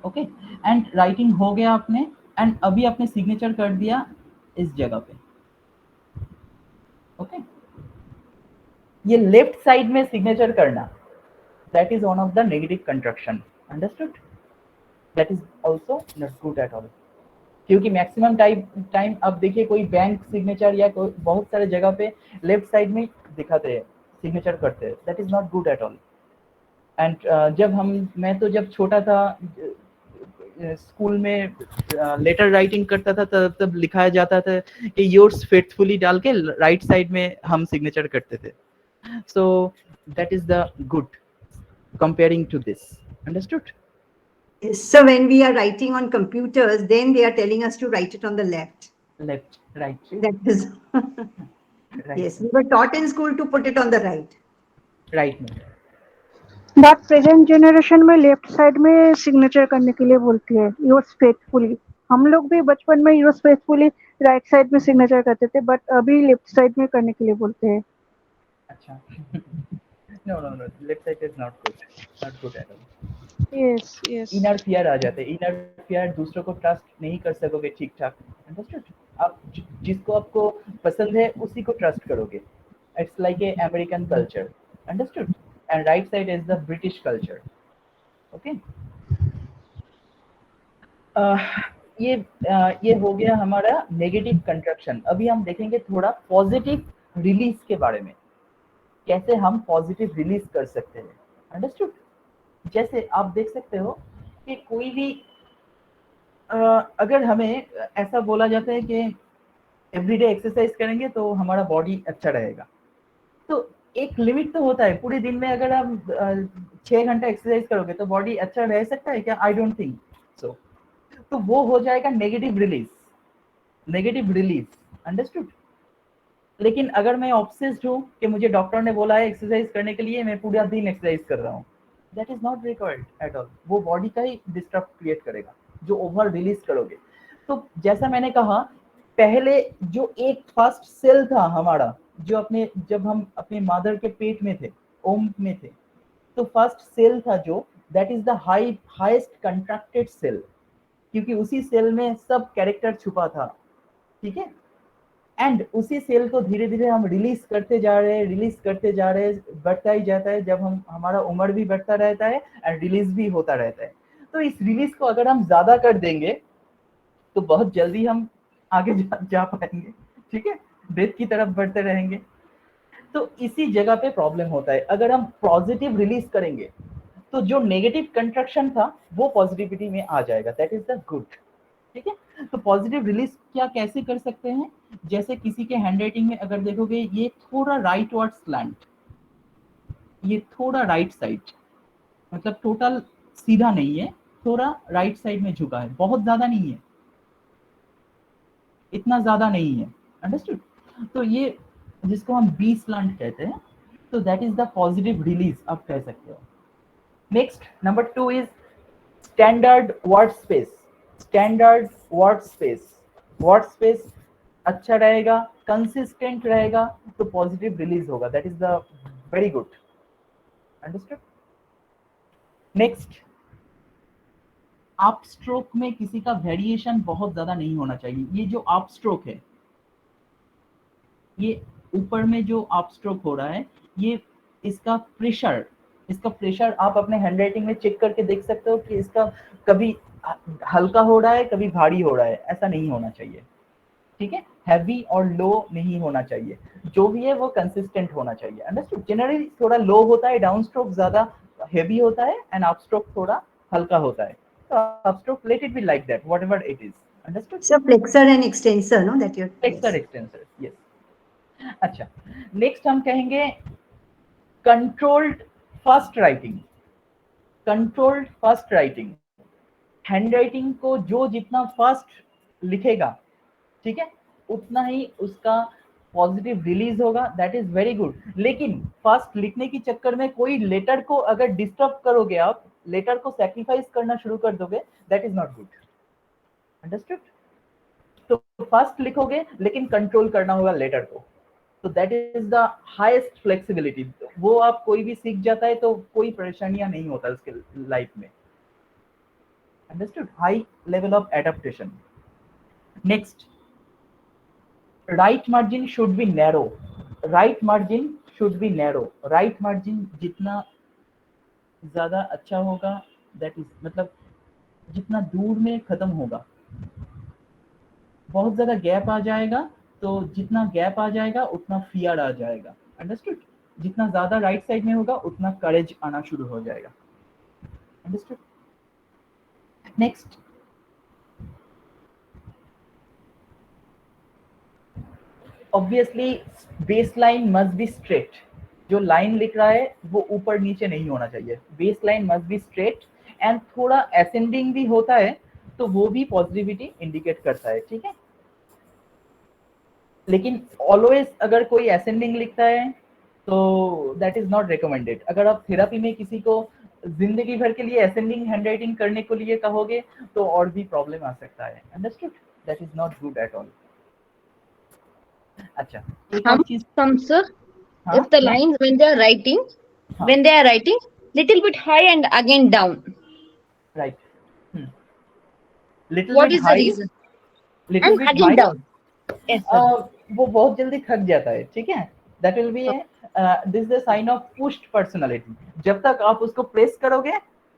ओके, एंड राइटिंग हो गया आपने, एंड अभी आपने सिग्नेचर कर दिया इस जगह पे, ओके, ये लेफ्ट साइड में सिग्नेचर करना, that is one of the negative construction. Understood? That is also not good at all. क्योंकि मैक्सिमम टाइम आप देखिए कोई बैंक सिग्नेचर या कोई बहुत सारे जगह पे लेफ्ट साइड में दिखाते हैं, सिग्नेचर करते हैं, that is not good at all. And मैं तो जब छोटा था, स्कूल में लेटर राइटिंग करता था, तब लिखाया जाता था कि योर्स फेथफुली डाल के राइट साइड में हम सिग्नेचर करते थे. So that is the good comparing to this. Understood? So when we are writing on computers, then they are telling us to write it on the left. Left, right. That is, Right. yes, we were taught in school to put it on the right. Right में. But present generation में left side में signature करने के लिए बोलती है, yours faithfully. हम लोग भी बचपन में योर्स फेथफुली राइट साइड में सिग्नेचर करते थे, बट अभी लेफ्ट साइड में करने के लिए बोलते हैं. अच्छा. No, left side is not good at all. Yes yes. Inner fear आ जाते हैं. इनर फियर, दूसरों को ट्रस्ट नहीं कर सकोगे ठीक ठाक. अंडरस्टूड? आप जिसको आपको पसंद है उसी को ट्रस्ट करोगे. It's like a American culture. Understood? And right side is the British culture. Okay, ये हो गया हमारा नेगेटिव कंस्ट्रक्शन. अभी हम देखेंगे थोड़ा पॉजिटिव रिलीज के बारे में, कैसे हम पॉजिटिव रिलीज कर सकते हैं. अंडरस्टूड? जैसे आप देख सकते हो कि कोई भी अगर हमें ऐसा बोला जाता है कि एवरीडे एक्सरसाइज करेंगे तो हमारा बॉडी अच्छा रहेगा, तो एक लिमिट तो होता है. पूरे दिन में अगर आप 6 घंटा एक्सरसाइज करोगे तो बॉडी अच्छा रह सकता है क्या? I don't think so. तो वो हो जाएगा नेगेटिव रिलीज. अंडरस्टूड? लेकिन अगर मैं ऑब्सेस्ड हूँ कि मुझे डॉक्टर ने बोला है एक्सरसाइज करने के लिए, मैं पूरा दिन एक्सरसाइज कर रहा हूँ, that is not required at all. वो बॉडी का ही डिस्टर्ब क्रिएट करेगा जो ओवर रिलीज करोगे. तो जैसा मैंने कहा पहले, जो एक फर्स्ट सेल था हमारा, जो जब हम अपने मदर के पेट में थे, ओम में थे, तो फर्स्ट सेल था जो, that is the highest contracted cell, क्योंकि उसी सेल में सब कैरेक्टर छुपा था. ठीक है, एंड उसी सेल को धीरे धीरे हम रिलीज करते जा रहे हैं, बढ़ता ही जाता है. जब हमारा उम्र भी बढ़ता रहता है एंड रिलीज भी होता रहता है. तो इस रिलीज को अगर हम ज्यादा कर देंगे तो बहुत जल्दी हम आगे जा पाएंगे. ठीक है, डेथ की तरफ बढ़ते रहेंगे. तो इसी जगह पे प्रॉब्लम होता है. अगर हम पॉजिटिव रिलीज करेंगे तो जो नेगेटिव कंस्ट्रक्शन था वो पॉजिटिविटी में आ जाएगा. That is the good. ठीक है, तो पॉजिटिव रिलीज क्या कैसे कर सकते हैं? जैसे किसी के हैंडराइटिंग में अगर देखोगे, ये थोड़ा राइट वर्ड स्लैंट, ये थोड़ा राइट साइड, मतलब टोटल सीधा नहीं है, थोड़ा राइट साइड में झुका है, बहुत ज्यादा नहीं है, इतना ज्यादा नहीं है. अंडरस्टूड? तो ये जिसको हम बी स्लैंट कहते हैं, तो that is the positive release आप कह सकते हो. Next, number 2 is standard word space. Word space अच्छा रहेगा, कंसिस्टेंट रहेगा, तो पॉजिटिव रिलीज होगा. That is the very good. Understood. Next, up stroke में किसी का वेरिएशन बहुत ज्यादा नहीं होना चाहिए. ये जो अप स्ट्रोक है, ये ऊपर में जो अप स्ट्रोक हो रहा है, ये इसका प्रेशर आप अपने हैंडराइटिंग में चेक करके देख सकते हो कि इसका कभी हल्का हो रहा है, कभी भारी हो रहा है. ऐसा नहीं होना चाहिए. ठीक है, हैवी और लो नहीं होना चाहिए. जो भी है वो कंसिस्टेंट होना चाहिए. अंडरस्टूड. जनरली थोड़ा लो होता है, डाउन स्ट्रोक ज्यादा हेवी होता है, एंड अप स्ट्रोक थोड़ा हल्का होता है. तो up stroke let it be like that, whatever it is. Understood. So flexor and extensor, no, that you're. Flexor extensor. Yes. अच्छा, नेक्स्ट हम कहेंगे controlled fast writing. Controlled fast writing, handwriting को जो जितना फास्ट लिखेगा, ठीक है, उतना ही उसका पॉजिटिव रिलीज होगा. That is very good. लेकिन फास्ट लिखने के चक्कर में कोई लेटर को अगर डिस्टर्ब करोगे, आप लेटर को सैक्रिफाइस करना शुरू कर दोगे, that is not good. Understood. तो फास्ट लिखोगे लेकिन कंट्रोल करना होगा लेटर को. तो that is the highest flexibility. वो आप कोई भी सीख जाता है तो कोई परेशानियां नहीं होता उसके लाइफ में. Understood. High level of adaptation. Next, right margin should be narrow. Right margin should be narrow. Right margin जितना ज्यादा अच्छा होगा, दैट इज मतलब जितना दूर में खत्म होगा. बहुत ज्यादा गैप आ जाएगा, तो जितना गैप आ जाएगा उतना फियर आ जाएगा. अंडरस्टूड. जितना ज्यादा राइट साइड में होगा उतना करेज आना शुरू हो जाएगा. Understood. Next, obviously base line must be straight. जो लाइन लिख रहा है वो ऊपर नीचे नहीं होना चाहिए. Base line must be straight, and थोड़ा असेंडिंग भी होता है तो वो भी पॉजिटिविटी इंडिकेट करता है. ठीक है, लेकिन ऑलवेज अगर कोई असेंडिंग लिखता है तो दैट इज नॉट रिकमेंडेड. अगर आप थेरेपी में किसी को जिंदगी भर के लिए असेंडिंग हैंडराइटिंग करने के लिए कहोगे तो और भी प्रॉब्लम आ सकता है. Understood. That is not good at all. अच्छा, एक और चीज. Sir, हाँ, if the lines when they are writing, हाँ, when they are writing, little bit high and again down. Right. Little What bit is the high, reason? Little And bit again high. down. Yes, sir. वो बहुत जल्दी थक जाता है. ठीक है, that will be this is the sign of pushed personality. जब तक आप उसको प्रेस करोगे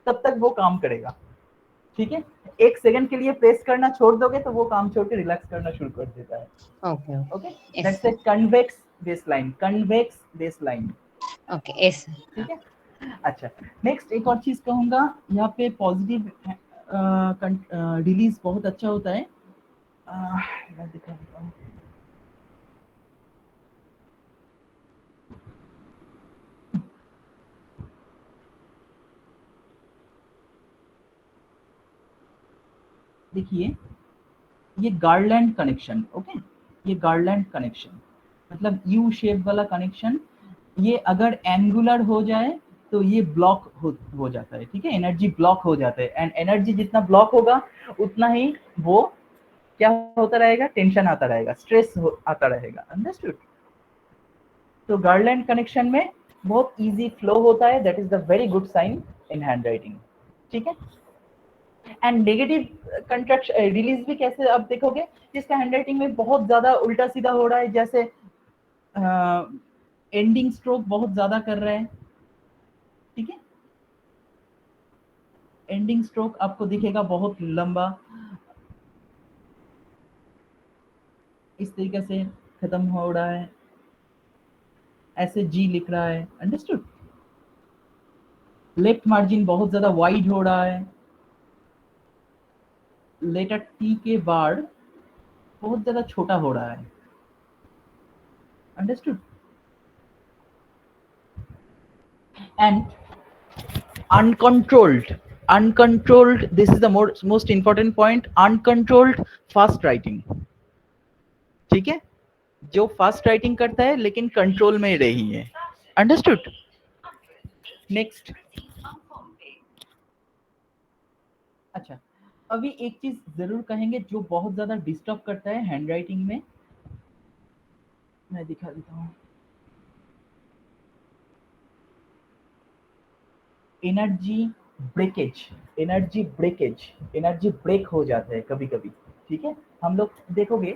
तब तक वो काम करेगा. ठीक है, एक सेकंड के लिए प्रेस करना छोड़ दोगे तो वो काम छोड़ के रिलैक्स करना शुरू कर देता है. Okay. Okay, Yes, that's a convex baseline. Convex baseline. Okay. Yes, sir. ठीक है. अच्छा, नेक्स्ट एक और चीज कहूंगा. यहाँ पे पॉजिटिव रिलीज बहुत अच्छा होता है. मैं दिखा देता हूँ. देखिए, ये गार्लैंड कनेक्शन. ओके, ये गार्लैंड कनेक्शन मतलब यू शेप वाला कनेक्शन. ये अगर एंगुलर हो जाए तो ये ब्लॉक हो जाता है. ठीक है, एनर्जी ब्लॉक हो जाता है, एंड एनर्जी जितना ब्लॉक होगा उतना ही वो क्या होता रहेगा, टेंशन आता रहेगा, स्ट्रेस आता रहेगा. अंडरस्टूड. तो गार्लैंड कनेक्शन में बहुत इजी फ्लो होता है. That is the very good sign in handwriting. ठीक है. एंड नेगेटिव कंट्रैक्शन रिलीज भी कैसे आप देखोगे, जिसका हैंडराइटिंग में बहुत ज्यादा उल्टा सीधा हो रहा है, जैसे एंडिंग स्ट्रोक बहुत ज्यादा कर रहे हैं. ठीक है, एंडिंग स्ट्रोक आपको दिखेगा बहुत लंबा, इस तरीके से खत्म हो रहा है, ऐसे जी लिख रहा है. अंडरस्टूड. लेफ्ट मार्जिन बहुत ज्यादा वाइड हो रहा है, लेटर टी के बाद बहुत ज्यादा छोटा हो रहा है. Understood. And uncontrolled, this is the most important point. Uncontrolled fast writing. ठीक है, जो फास्ट राइटिंग करता है लेकिन कंट्रोल में रही है. अंडरस्टूड. नेक्स्ट. अच्छा, अभी एक चीज जरूर कहेंगे जो बहुत ज्यादा डिस्टर्ब करता है हैंडराइटिंग में, मैं दिखा देता हूँ। Energy breakage, energy breakage, energy break हो जाता है कभी कभी, ठीक है। हम लोग देखोगे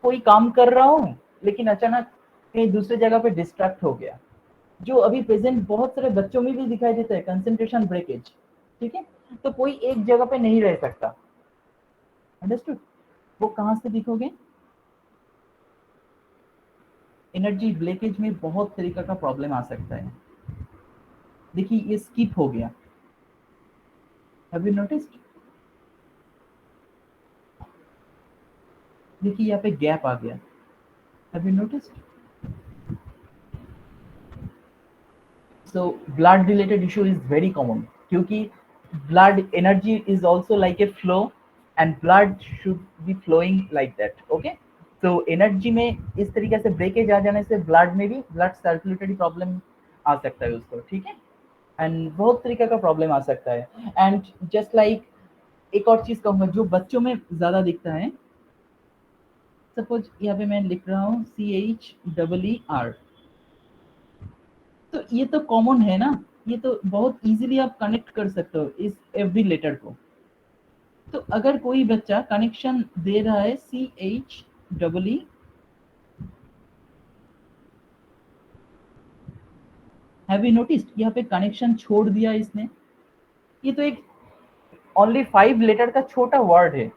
कोई काम कर रहा हूँ लेकिन अचानक कहीं दूसरे जगह पे डिस्ट्रैक्ट हो गया, जो अभी प्रेजेंट बहुत सारे बच्चों में भी दिखाई देता है, कंसंट्रेशन ब्रेकेज, ठीक है। तो कोई एक जगह पे नहीं रह सकता, अंडरस्टूड। वो कहाँ से दिखोगे? एनर्जी ब्रेकेज में बहुत तरीका का प्रॉब्लम आ सकता है। देखिए ये स्किप हो गया, हैव यू नोटिस्ड? देखिए यहाँ पे गैप आ गया, have you noticed? So blood related issue is very common, क्योंकि blood energy is also like a flow and blood should be flowing like that, okay? So energy में इस तरीके से breakage आ जाने से blood में भी blood सर्कुलेटरी प्रॉब्लम आ सकता है उसको, ठीक है। एंड बहुत तरीके का प्रॉब्लम आ सकता है। एंड जस्ट लाइक एक और चीज कहूँगा जो बच्चों में ज्यादा दिखता है, सपोज यहाँ पे मैं लिख रहा हूँ CHEER, तो ये तो कॉमन है ना, ये तो बहुत इजीली आप कनेक्ट कर सकते हो इस एवरी लेटर को। तो अगर कोई बच्चा कनेक्शन दे रहा है CHEE, हैव यू नोटिस्ड यहाँ पे कनेक्शन छोड़ दिया इसने? ये तो एक ओनली 5 लेटर का छोटा वर्ड है,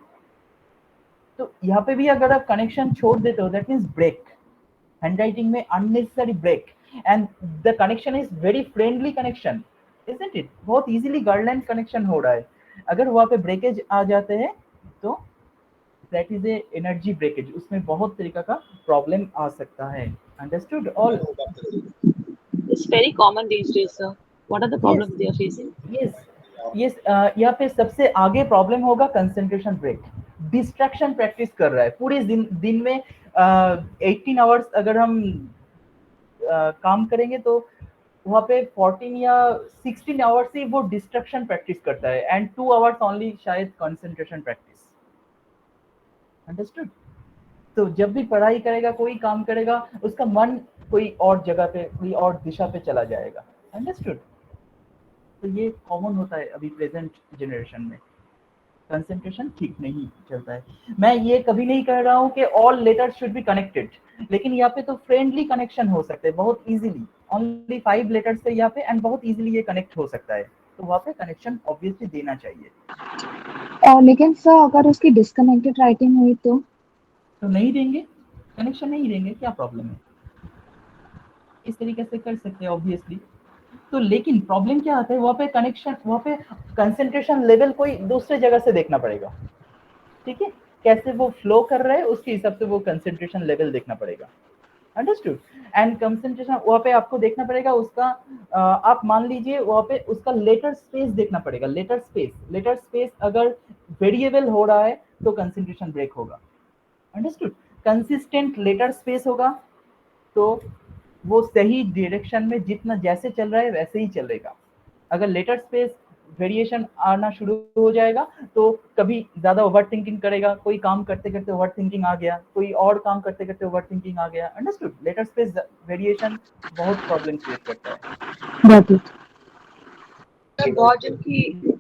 तो यहाँ पे भी अगर आप कनेक्शन छोड़ देते हो दैट मीन्स ब्रेक, हैंडराइटिंग में unnecessary break, and the connection is very friendly connection, isn't it? बहुत इजीली गाइडलाइन कनेक्शन हो रहा है, अगर वहाँ पे ब्रेकेज आ जाते हैं तो that is a energy breakage, उसमें बहुत तरीका का प्रॉब्लम आ सकता है, understood all? It's very common these days, sir. What are the problems they are facing? Yes, यहाँ पे सबसे आगे प्रॉब्लम होगा कंसंट्रेशन ब्रेक। डिस्ट्रैक्शन प्रैक्टिस कर रहा है पूरे दिन में 18 आवर्स अगर हम काम करेंगे तो वहाँ पे 14 या 16 आवर्स ही वो डिस्ट्रैक्शन प्रैक्टिस करता है, एंड 2 आवर्स ओनली शायद कंसंट्रेशन प्रैक्टिस, अंडरस्टूड? तो जब भी पढ़ाई करेगा, कोई काम करेगा, उसका मन कोई और जगह पे, कोई और दिशा पे चला जाएगा, अंडरस्टूड? तो ये कॉमन होता है अभी प्रेजेंट जनरेशन में, कंसंट्रेशन ठीक नहीं चलता है। मैं ये कभी नहीं कह रहा हूँ कि all letters should be connected, लेकिन यहाँ पे तो फ्रेंडली कनेक्शन हो सकते हैं बहुत इजीली, ओनली 5 लेटर्स से यहाँ पे, एंड बहुत इजीली ये कनेक्ट हो सकता है, तो वहाँ पे कनेक्शन ऑब्वियसली देना चाहिए। लेकिन सर अगर उसकी डिस्कनेक्टेड राइटिंग हुई तो नहीं देंगे, कनेक्शन नहीं देंगे, क्या प्रॉब्लम है? इस तरीके से कर सकते हैं ऑब्वियसली। तो लेकिन प्रॉब्लम क्या आता है, वहाँ पे कनेक्शन, वहाँ पे कंसंट्रेशन लेवल कोई दूसरे जगह से देखना पड़ेगा, ठीक है? कैसे वो फ्लो कर रहा है उसके हिसाब से वो कंसंट्रेशन लेवल देखना पड़ेगा, अंडरस्टूड? एंड कंसंट्रेशन वहाँ पे आपको देखना पड़ेगा उसका, आप मान लीजिए वहाँ पे उसका लेटर स्पेस देखना पड़ेगा, लेटर स्पेस अगर वेरिएबल हो रहा है तो कंसंट्रेशन ब्रेक होगा, अंडरस्टूड? कंसिस्टेंट लेटर स्पेस होगा तो वो सही डायरेक्शन में जितना जैसे चल रहा है वैसे ही चलेगा। अगर लेटर स्पेस वेरिएशन आना शुरू हो जाएगा तो कभी ज्यादा ओवर थिंकिंग करेगा, कोई काम करते करते ओवर थिंकिंग आ गया, कोई और काम करते करते ओवर थिंकिंग आ गया, अंडरस्टूड? लेटर स्पेस वेरिएशन बहुत प्रॉब्लम क्रिएट करता है। सर बहुत जन की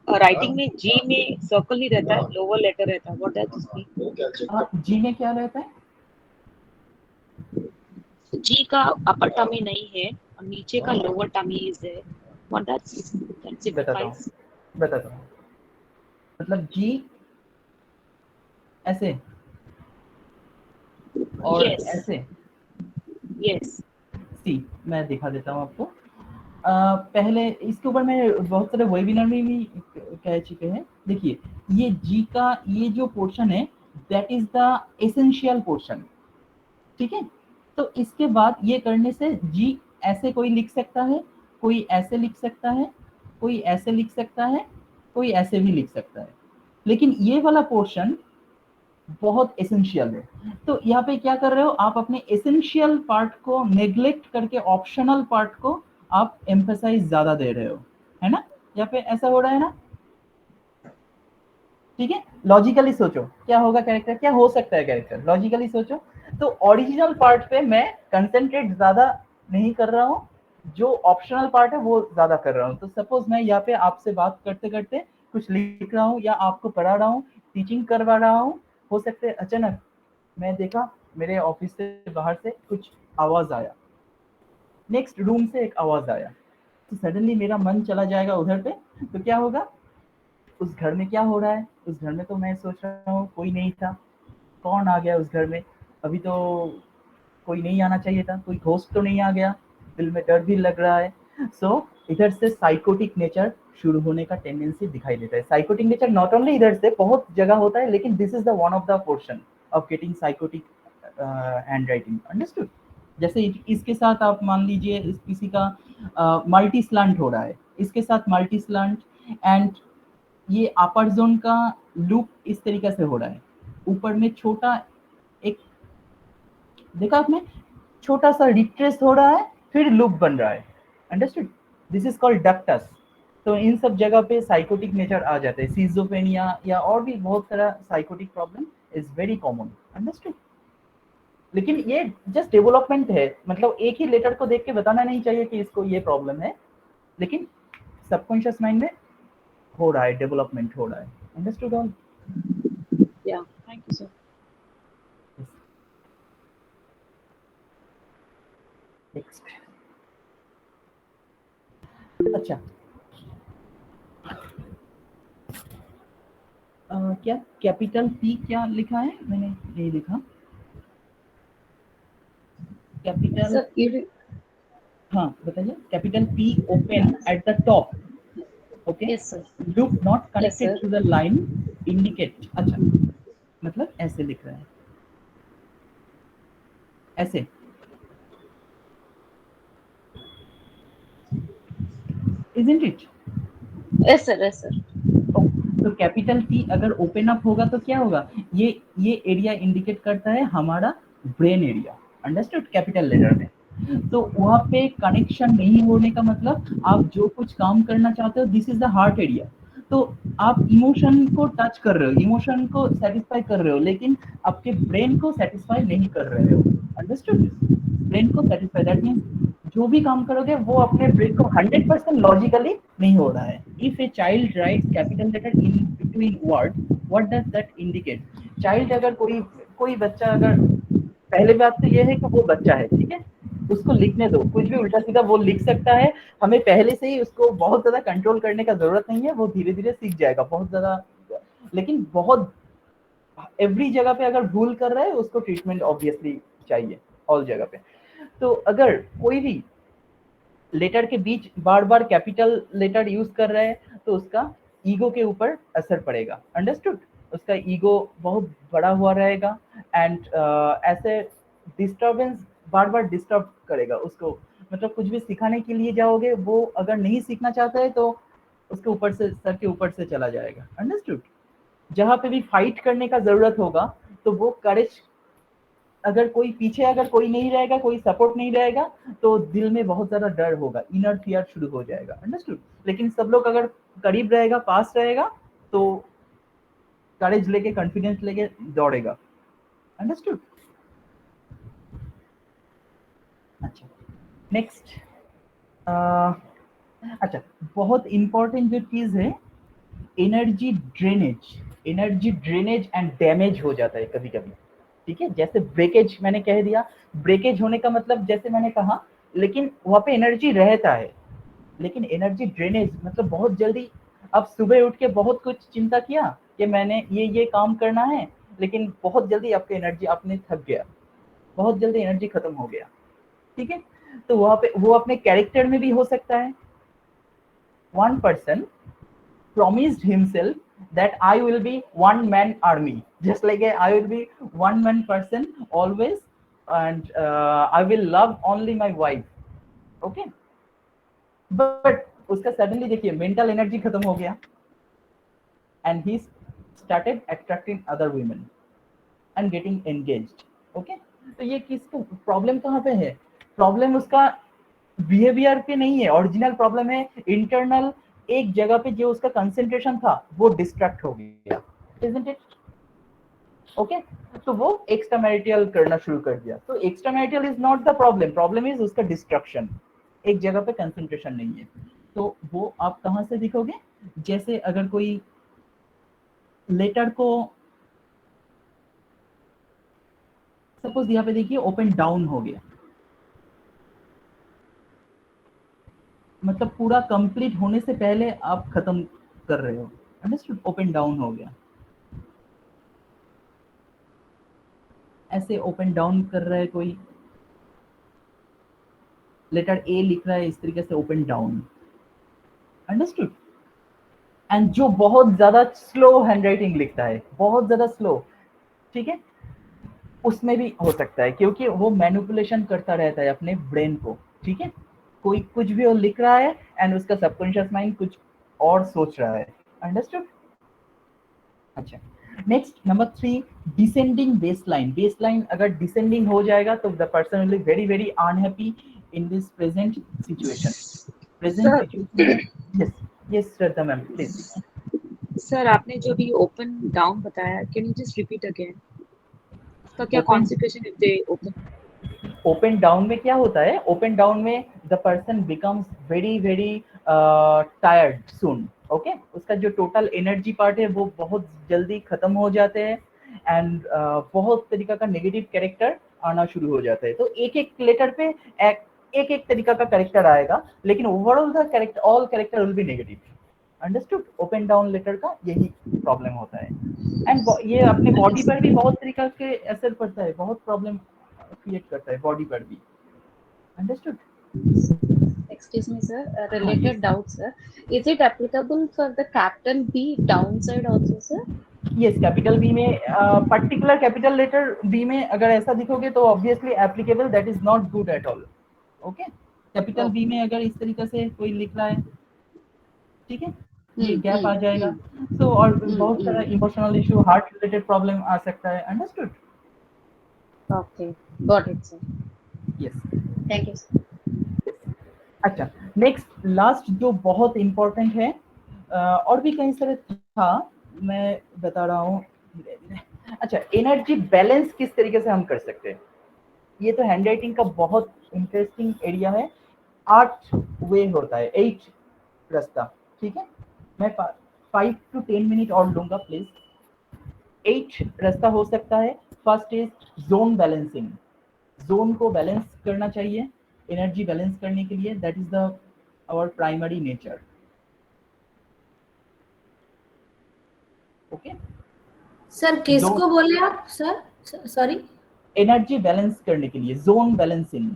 राइटिंग में जी में सर्कल नहीं रहता है, लोअर लेटर रहता है, व्हाट डज दिस मीन? जी में क्या रहता है? जी का अपर टमी नहीं है और नीचे का लोअर टमी इज है, व्हाट डज दैट सिग्निफाइज? बताता हूँ, मतलब जी ऐसे और Yes. ऐसे, यस सी मैं दिखा देता हूँ आपको। पहले इसके ऊपर मैं बहुत सारे वेबिनार में भी कह चुके हैं। देखिए ये जी का ये जो पोर्शन है that is the essential portion, ठीक है? तो इसके बाद ये करने से जी ऐसे कोई लिख सकता है, कोई ऐसे लिख सकता है, कोई ऐसे लिख सकता है, कोई ऐसे भी लिख सकता है, लेकिन ये वाला पोर्शन बहुत एसेंशियल है। तो यहाँ पे क्या कर रहे हो आप, अपने एसेंशियल पार्ट को नेग्लेक्ट करके ऑप्शनल पार्ट को आप एम्फसाइज ज्यादा दे रहे हो, है ना? यहाँ पे ऐसा हो रहा है ना, ठीक है? लॉजिकली सोचो क्या होगा कैरेक्टर, क्या हो सकता है कैरेक्टर, लॉजिकली सोचो। तो ओरिजिनल पार्ट पे मैं कंसंट्रेट ज्यादा नहीं कर रहा हूँ, जो ऑप्शनल पार्ट है वो ज्यादा कर रहा हूँ। तो सपोज मैं यहाँ पे आपसे बात करते करते कुछ लिख रहा हूँ या आपको पढ़ा रहा हूँ, टीचिंग करवा रहा हूँ, हो सकता है अचानक मैं देखा मेरे ऑफिस से बाहर से कुछ आवाज आया, नेक्स्ट रूम से एक आवाज आया, तो सडनली मेरा मन चला जाएगा उधर पे। तो क्या होगा, उस घर में क्या हो रहा है, उस घर में तो मैं सोच रहा हूँ कोई नहीं था, कौन आ गया उस घर में, अभी तो कोई नहीं आना चाहिए था, कोई घोस्ट तो नहीं आ गया, दिल में डर भी लग रहा है। सो इधर से साइकोटिक नेचर शुरू होने का टेंडेंसी दिखाई देता है। साइकोटिक नेचर नॉट ओनली इधर से, बहुत जगह होता है, लेकिन this is the one of the portion of getting psychotic hand writing, understood. जैसे इसके साथ आप मान लीजिए किसी का मल्टी स्लांट हो रहा है, इसके साथ मल्टी स्लांट, एंड ये अपर जोन का लूप इस तरीके से हो रहा है, ऊपर में छोटा एक, देखा आपने, छोटा सा रिट्रेस हो रहा है, फिर लूप बन रहा है, understood, this is called ductus. तो इन सब जगह पे साइकोटिक नेचर आ जाते हैं, सिजोफ्रेनिया या और भी बहुत सारा psychotic problem is very common, understood. लेकिन ये जस्ट डेवलपमेंट है, मतलब एक ही लेटर को देख के बताना नहीं चाहिए कि इसको ये प्रॉब्लम है, लेकिन सबकॉन्शियस माइंड में हो रहा है, डेवलपमेंट हो रहा है, अंडरस्टूड ऑल? या थैंक यू सर। नेक्स्ट, अच्छा क्या कैपिटल पी क्या लिखा है, मैंने नहीं लिखा कैपिटल, हाँ बताइए, capital P open at the top, okay, yes sir. Loop not connected sir. To the line indicate, अच्छा मतलब ऐसे लिख रहा है, ऐसे, isn't it? Yes sir, yes sir. तो कैपिटल P अगर ओपन अप होगा तो क्या होगा, ये एरिया इंडिकेट करता है हमारा brain area, understood, capital letter में। तो वहाँ पे कनेक्शन नहीं होने का मतलब आप जो कुछ काम करना चाहते हो, this is the heart area, तो आप इमोशन को टच कर रहे हो, इमोशन को सेटिस्फाई कर रहे हो, लेकिन आपके ब्रेन को सेटिस्फाई नहीं कर रहे हो, अंडरस्टूड, ब्रेन को सेटिस्फाई, दैट मीन्स जो भी काम करोगे वो अपने ब्रेन को 100% लॉजिकली नहीं हो रहा है। If a child writes capital letter in between word, what does that indicate, child अगर कोई बच्चा, अगर पहले बात तो ये है कि वो बच्चा है, ठीक है, उसको लिखने दो, कुछ भी उल्टा सीधा वो लिख सकता है, हमें पहले से ही उसको बहुत ज्यादा कंट्रोल करने का जरूरत नहीं है, वो धीरे धीरे सीख जाएगा बहुत ज्यादा, लेकिन बहुत एवरी जगह पे अगर भूल कर रहा है उसको ट्रीटमेंट ऑब्वियसली चाहिए ऑल जगह पे। तो अगर कोई भी लेटर के बीच बार बार कैपिटल लेटर यूज कर रहा है तो उसका ईगो के ऊपर असर पड़ेगा, अंडरस्टूड, उसका ईगो बहुत बड़ा हुआ रहेगा, एंड ऐसे डिस्टर्बेंस बार बार डिस्टर्ब करेगा उसको, मतलब कुछ भी सिखाने के लिए जाओगे, वो अगर नहीं सीखना चाहता है तो उसके ऊपर से, सर के ऊपर से चला जाएगा, अंडरस्टूड। जहाँ पे भी फाइट करने का जरूरत होगा तो वो करेज, अगर कोई पीछे, अगर कोई नहीं रहेगा, कोई सपोर्ट नहीं रहेगा, तो दिल में बहुत ज्यादा डर होगा, इनर फियर शुरू हो जाएगा, अंडरस्टूड। लेकिन सब लोग अगर करीब रहेगा, पास रहेगा, तो करेज लेके, कॉन्फिडेंस लेके दौड़ेगा, अंडरस्टूड। अच्छा नेक्स्ट, अच्छा बहुत इंपॉर्टेंट जो चीज है, एनर्जी ड्रेनेज एंड डैमेज हो जाता है कभी कभी, ठीक है, जैसे ब्रेकेज मैंने कह दिया, ब्रेकेज होने का मतलब जैसे मैंने कहा, लेकिन वहां पे एनर्जी रहता है, लेकिन एनर्जी ड्रेनेज मतलब बहुत जल्दी, अब सुबह उठ के बहुत कुछ चिंता किया कि मैंने ये काम करना है, लेकिन बहुत जल्दी आपकी एनर्जी, आपने थक गया, बहुत जल्दी एनर्जी खत्म हो गया, ठीक है, तो वहां पे वो अपने कैरेक्टर में भी हो सकता है। One person promised himself that I will be one man army, just like I will be one man person always, and I will love only my wife, okay, but उसका suddenly देखिए mental energy खत्म हो गया, and he started attracting other women and getting engaged, okay, तो ये किसको problem कहाँ पे है, प्रॉब्लम उसका बिहेवियर पे नहीं है, ओरिजिनल प्रॉब्लम है इंटरनल, एक जगह पे जो उसका कंसंट्रेशन था वो डिस्ट्रैक्ट हो गया, isn't it? ओके, तो वो एक्स्ट्रा मैरिटल करना शुरू कर दिया। तो extra marital is not the problem, problem is उसका डिस्ट्रक्शन, एक जगह पे कंसंट्रेशन नहीं है। तो वो आप कहाँ से दिखोगे, जैसे अगर कोई लेटर को सपोज यहाँ पे देखिए ओपन डाउन हो गया, मतलब पूरा कंप्लीट होने से पहले आप खत्म कर रहे हो, अंडरस्टूड, ओपन डाउन हो गया, ऐसे ओपन डाउन कर रहा है कोई, लेटर ए लिख रहा है इस तरीके से ओपन डाउन, अंडरस्टूड। एंड जो बहुत ज्यादा स्लो हैंडराइटिंग लिखता है, बहुत ज्यादा स्लो, ठीक है, उसमें भी हो सकता है, क्योंकि वो मैनिपुलेशन करता रहता है अपने ब्रेन को, ठीक है, कोई कुछ भी वो लिख रहा है एंड उसका सबकॉन्शियस माइंड कुछ और सोच रहा है, अंडरस्टूड। अच्छा, next number 3, descending baseline. Baseline अगर डिसेंडिंग हो जाएगा तो the person will be very very unhappy in this present situation. Present Sir. Situation, yes yes Shraddha ma'am please. Sir आपने जो भी ओपन डाउन बताया, can you just repeat again? उसका क्या Open- consequence if they open? Open down में क्या होता है, ओपन डाउन में the person becomes very very tired soon, okay, उसका जो टोटल एनर्जी पार्ट है वो बहुत जल्दी खत्म हो जाते हैं एंड बहुत तरीका का नेगेटिव कैरेक्टर आना शुरू हो जाता है। तो एक एक लेटर पे एक एक तरीका का कैरेक्टर आएगा, लेकिन overall the character, all character will be negative, understood. Open down letter का यही प्रॉब्लम होता है एंड ये अपने बॉडी पर भी बहुत तरीका के असर पड़ता है, बहुत प्रॉब्लम क्रिएट करता है बॉडी पर भी, understood. Excuse me, sir. A related doubt, sir. Is it applicable for the capital B downside also, sir? Yes, capital B में पर्टिकुलर कैपिटल लेटर बी में अगर ऐसा दिखोगे तो obviously applicable, that is not good at all, okay. Capital B में अगर इस तरीके से कोई लिख रहा है, ठीक है, ये गैप आ जाएगा, तो और बहुत सारा emotional issue, heart related problem आ सकता है, understood. Okay, got it, sir. Yes, Thank you, sir. अच्छा, नेक्स्ट लास्ट जो बहुत इम्पोर्टेंट है, और भी कई सारे था, मैं बता रहा हूँ धीरे धीरे। अच्छा, एनर्जी बैलेंस किस तरीके से हम कर सकते हैं, ये तो हैंडराइटिंग का बहुत इंटरेस्टिंग एरिया है। 8 वे होता है, 8 रास्ता, ठीक है, मैं 5 to 10 मिनट और लूंगा प्लीज। 8 रास्ता हो सकता है। First is zone balancing, zone को बैलेंस करना चाहिए एनर्जी बैलेंस करने के लिए, that is the our primary nature, okay. Sir किसको बोले आप सर, सॉरी? एनर्जी बैलेंस करने के लिए zone balancing,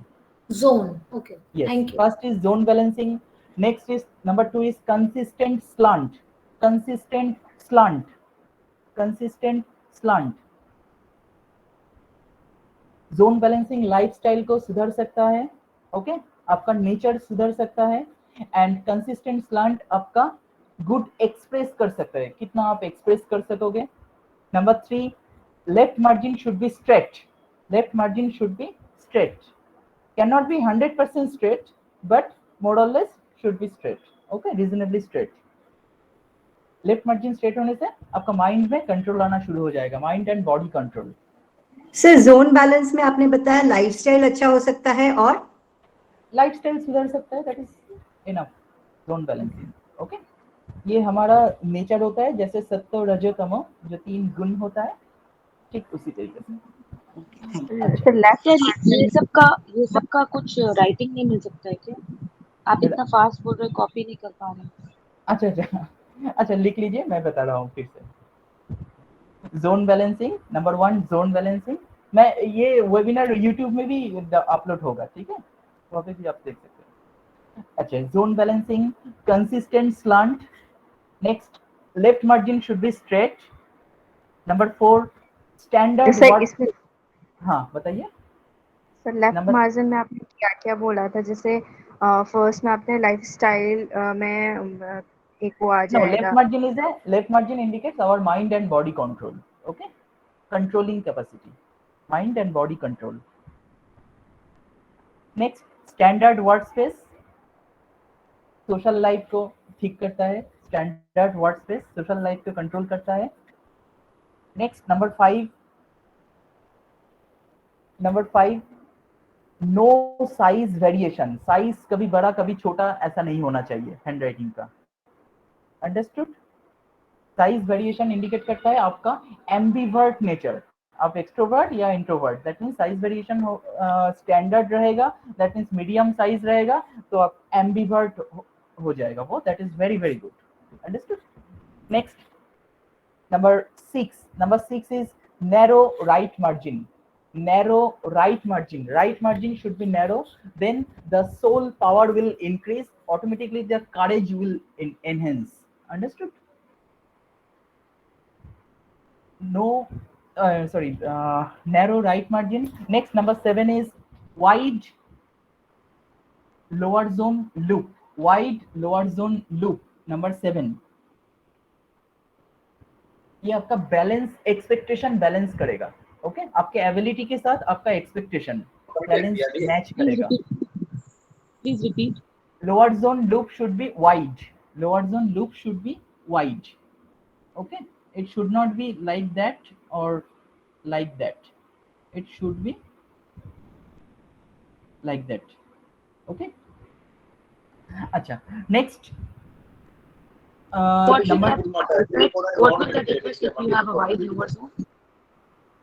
zone, okay, yes, thank you. first is zone balancing, next is number 2 is consistent slant, consistent slant, consistent slant। Zone balancing lifestyle को सुधर सकता है, ओके, आपका नेचर सुधर सकता है एंड कंसिस्टेंट स्लांट आपका गुड एक्सप्रेस कर सकता है, कितना आप एक्सप्रेस कर सकोगे। Number 3, left margin should be straight, left margin should be straight, cannot be 100% straight but more or less should be straight, okay, reasonably straight। Left margin straight होने से आपका माइंड में कंट्रोल आना शुरू हो जाएगा, mind and body control. Sir John balance में आपने बताया लाइफस्टाइल अच्छा हो सकता है और लाइफस्टाइल सुधर सकता है, that is enough, zone balancing, okay. ये हमारा नेचर होता है, जैसे सत्व रजो तमो जो 3 गुण होता है, ठीक उसी तरीके से। सर ये सब का कुछ राइटिंग नहीं मिल सकता है क्या? आप इतना फास्ट बोल रहे, कॉपी नहीं कर पा रहे। अच्छा अच्छा अच्छा, लिख लीजिए, मैं बता रहा हूँ फिर से। Zone balancing number 1, zone balancing, मैं ये वेबिनार यूट्यूब में भी अपलोड होगा, ठीक है, वहाँ पे भी आप देख सकते हैं। अच्छा, zone balancing, consistent slant, next left margin should be straight, number 4 standard sir word. इसमें हाँ बताइए सर लेफ्ट नंबर। मार्जिन में आपने क्या क्या बोला था? जैसे फर्स्ट में आपने लाइफस्टाइल में एक वो आ No, left जाएगा। margin is a left margin indicates our mind and body control. Okay, controlling capacity, mind and body control. Next, standard workspace, social life को ठीक करता है, स्टैंडर्ड वर्कस्पेस सोशल लाइफ को कंट्रोल करता है। Next number 5, number 5, no size variation, size कभी बड़ा कभी छोटा ऐसा नहीं होना चाहिए हैंडराइटिंग का, अंडरस्टूड। साइज वेरिएशन इंडिकेट करता है आपका एम्बिवर्ट नेचर, आप एक्सट्रोवर्ट या introvert, that means size variation standard रहेगा, दैट मीन्स मीडियम साइज रहेगा तो आप एम्बिवर्ट हो जाएगा वो, that is very very good, understood. Next number 6 is narrow right margin. Narrow right margin, right margin should be narrow, then the soul power will increase, automatically the courage will enhance, understood? Narrow right margin. Next, number 7 is wide lower zone loop. Wide lower zone loop, number 7. ये आपका balance, expectation balance करेगा, okay आपके ability के साथ आपका expectation balance match करेगा। Please repeat. Lower zone loop should be wide, lower zone loop should be wide, okay it should not be like that or like that, it should be like that, okay। अच्छा, next What will number that request if you have a wide lower zone?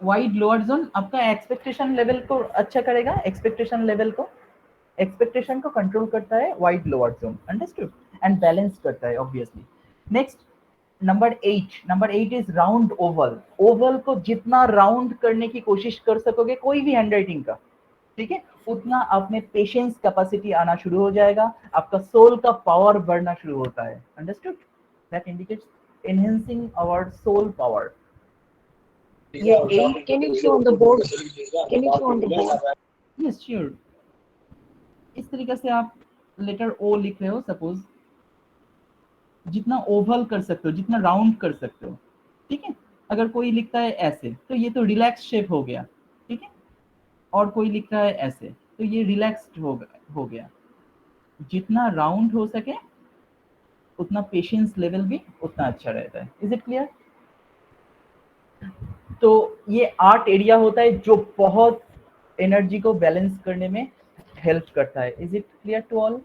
Wide lower zone आपका expectation level को अच्छा करेगा, expectation को control करता है wide lower zone, understood, and balance करता है obviously. Next number 8 is round Oval. Oval को जितना राउंड करने की कोशिश कर सकोगे कोई भी हैंडराइटिंग का, ठीक है, उतना आप में पेशेंस कैपेसिटी आना शुरू हो जाएगा, आपका सोल का पावर बढ़ना शुरू होता है, understood, that indicates enhancing our soul power. ये 8 Can you show on the board? Can you show on the board? Yes sure. इस तरीके से आप लेटर ओ लिख रहे हो, सपोज जितना ओवल कर सकते हो, जितना राउंड कर सकते हो, ठीक है। अगर कोई लिखता है ऐसे तो ये तो रिलैक्स शेप हो गया, ठीक है, और कोई लिखता है ऐसे तो ये रिलैक्स्ड हो गया। जितना राउंड हो सके उतना पेशेंस लेवल भी उतना अच्छा रहता है। Is it clear? तो ये 8 एरिया होता है जो बहुत एनर्जी को बैलेंस करने में हेल्प करता है। Is it clear to all?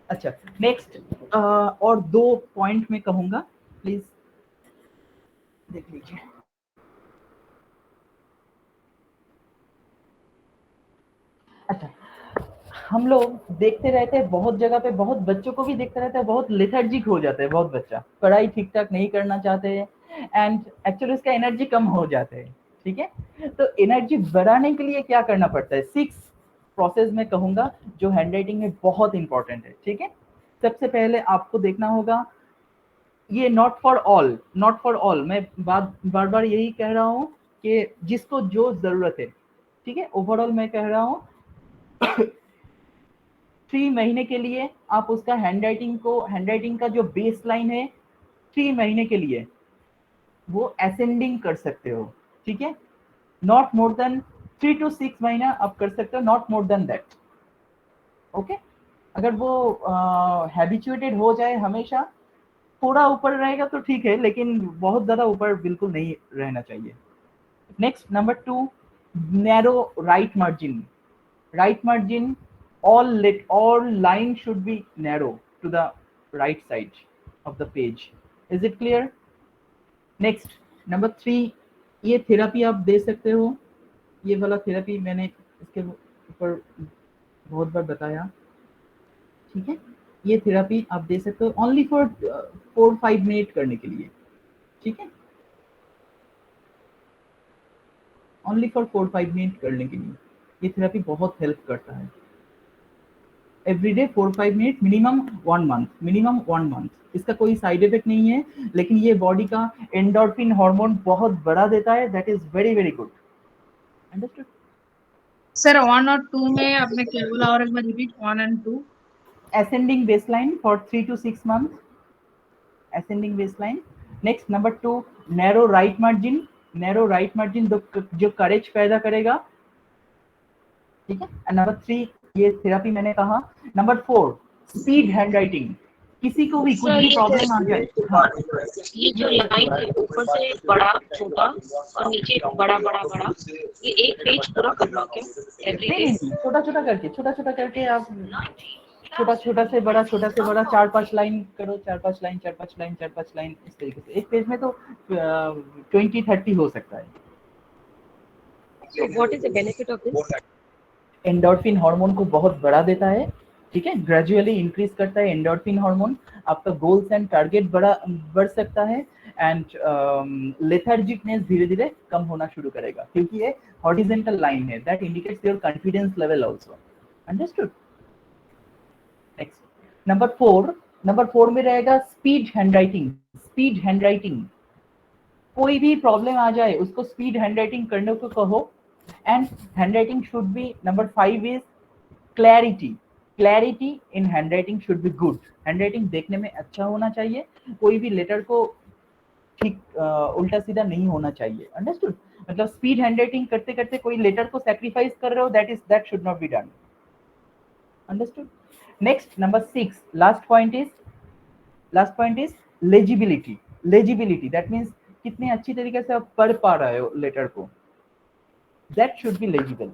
अच्छा, नेक्स्ट और 2 पॉइंट में कहूंगा, प्लीज देख लीजिए। अच्छा, हम लोग देखते रहते हैं बहुत जगह पे, बहुत बच्चों को भी देखते रहते हैं, बहुत लेथर्जिक हो जाता है, बहुत बच्चा पढ़ाई ठीक ठाक नहीं करना चाहते हैं एंड एक्चुअली उसका एनर्जी कम हो जाता है, ठीक है। तो एनर्जी बढ़ाने के लिए क्या करना पड़ता है? 6 प्रोसेस में कहूंगा जो हैंडराइटिंग में बहुत इंपॉर्टेंट है, ठीक है। सबसे पहले आपको देखना होगा, ये नॉट फॉर ऑल, मैं बार बार यही कह रहा हूँ कि जिसको जो जरूरत है, ठीक है, ओवरऑल मैं कह रहा हूँ 3 महीने के लिए आप उसका हैंडराइटिंग का जो बेस लाइन है 3 महीने के लिए वो असेंडिंग कर सकते हो, ठीक है। नॉट मोर देन 3 to 6 महीना आप कर सकते हो, not more than that, okay. अगर वो हैबिचुएटेड हो जाए, हमेशा थोड़ा ऊपर रहेगा तो ठीक है, लेकिन बहुत ज्यादा ऊपर बिल्कुल नहीं रहना चाहिए। Next number 2, narrow right margin. Right margin, all line should be narrow to the right side of the page. Is it clear? Next, number 3, ये थेरेपी आप दे सकते हो। ये वाला थेरेपी मैंने इसके ऊपर बहुत बार बताया, ठीक है। ये थेरेपी आप दे सकते हो ओनली फॉर 4-5 मिनट करने के लिए, ठीक है, ओनली फॉर 4-5 मिनट करने के लिए ये थेरेपी बहुत हेल्प करता है। Everyday 4-5 minute, minimum 1 month. इसका कोई साइड इफेक्ट नहीं है, लेकिन ये बॉडी का एंडोर्फिन हार्मोन बहुत बढ़ा देता है, that is very very good, understood? Sir 1 और 2 में आपने क्या बोला, और एक बार repeat, 1 and 2? Ascending baseline for 3 to 6 months, ascending baseline. Next, number 2, narrow right margin जो करेज पैदा करेगा, ठीक है। नंबर 3, ये थेरेपी मैंने कहा। Number 4, speed handwriting. किसी को भी कुछ सर भी प्रॉब्लम आ जाए। हाँ ये जो लाइन है ऊपर से बड़ा छोटा और नीचे बड़ा बड़ा बड़ा, ये एक पेज पूरा करना क्या एवरी नहीं डे? नहीं, छोटा छोटा करके आप छोटा से बड़ा 4-5 लाइन करो, 4-5 लाइन 4-5 लाइन 4-5 लाइन, इस तरीके से। एक पेज में तो 20-30 हो सकता है। So what is the benefit of this? Endorphin hormone को बहुत बढ़ा देता है, ठीक है, ग्रेजुअली इंक्रीज करता है एंडोर्फिन हार्मोन, आपका गोल्स एंड टारगेट बढ़ सकता है, एंड लेथार्जिकनेस धीरे धीरे कम होना शुरू करेगा, क्योंकि ये हॉरिजॉन्टल लाइन है that indicates your confidence level also. Understood? Next number 4 में रहेगा स्पीड हैंडराइटिंग। कोई भी प्रॉब्लम आ जाए उसको स्पीड हैंडराइटिंग करने को कहो, and handwriting should be, number 5 is clarity in handwriting should be good. Handwriting देखने में अच्छा होना चाहिए, कोई भी लेटर को ठीक उल्टा सीधा नहीं होना चाहिए। अंडरस्टूड? मतलब स्पीड हैंडराइटिंग करते करते कोई लेटर को सैक्रिफाइस कर रहे हो, that should not be done. Understood? Next number 6, last point is legibility. That means कितने अच्छी तरीके से आप पढ़ पा रहे हो लेटर को, that should be legible.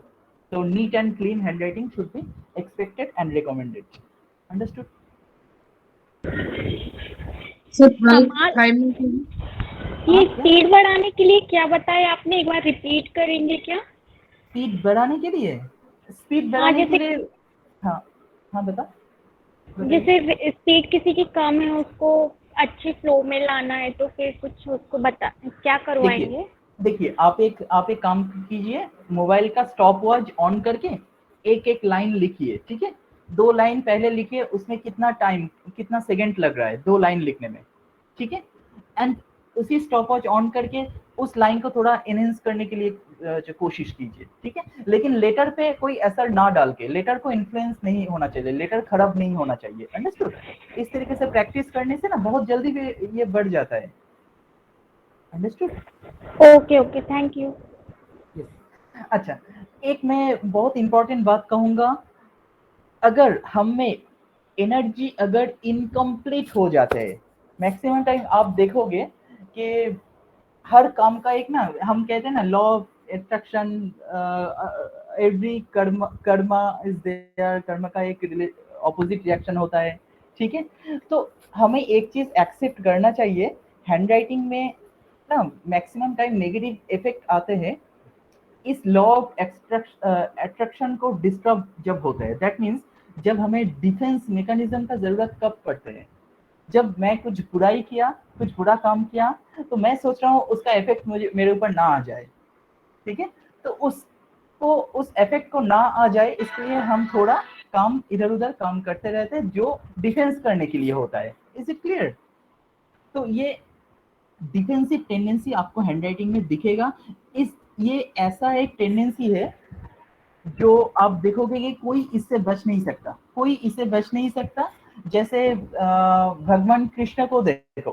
So neat and clean handwriting should be expected and recommended. Understood? ये स्पीड बढ़ाने के लिए क्या बताया आपने, एक बार रिपीट करेंगे क्या? स्पीड बढ़ाने के लिए हाँ बता। जैसे स्पीड किसी की कम है, उसको अच्छे फ्लो में लाना है, तो फिर कुछ उसको क्या करवाएंगे? देखिए आप एक काम कीजिए, मोबाइल का स्टॉप वॉच ऑन करके एक लाइन लिखिए, ठीक है? 2 लाइन पहले लिखिए, उसमें कितना सेकंड लग रहा है 2 लाइन लिखने में, ठीक है? एंड उसी स्टॉप वॉच ऑन करके उस लाइन को थोड़ा एनहेंस करने के लिए कोशिश कीजिए, ठीक है? लेकिन लेटर पे कोई असर ना डाल के, लेटर को इन्फ्लुएंस नहीं होना चाहिए, लेटर खराब नहीं होना चाहिए। अंडरस्टूड? इस तरीके से प्रैक्टिस करने से ना बहुत जल्दी ये बढ़ जाता है। अंडरस्टूड? Okay, thank you. अच्छा, एक मैं बहुत इंपॉर्टेंट बात कहूंगा, अगर हम में एनर्जी अगर इनकम्प्लीट हो जाते हैं, मैक्सिमम टाइम आप देखोगे कि हर काम का एक ना, हम कहते हैं ना law of attraction, every karma is there, कर्म का एक ऑपोजिट रिएक्शन होता है, ठीक है? तो हमें एक चीज एक्सेप्ट करना चाहिए, हैंडराइटिंग में ना मैक्सिमम टाइम नेगेटिव इफेक्ट आते हैं इस लॉ ऑफ एट्रैक्शन को डिस्टर्ब जब होता है। दैट मीन्स जब हमें डिफेंस मैकेनिज्म का जरूरत कब पड़ता है, जब मैं कुछ बुराई किया, कुछ बुरा काम किया, तो मैं सोच रहा हूँ उसका इफेक्ट मेरे ऊपर ना आ जाए, ठीक है? तो उस इफेक्ट को ना आ जाए, इसलिए हम थोड़ा काम इधर उधर काम करते रहते हैं जो डिफेंस करने के लिए होता है। Is it clear? तो ये डिफेंसिव टेंडेंसी आपको हैंडराइटिंग में दिखेगा। ये ऐसा एक टेंडेंसी है जो आप देखोगे कि कोई इससे बच नहीं सकता। जैसे भगवान कृष्ण को देखो,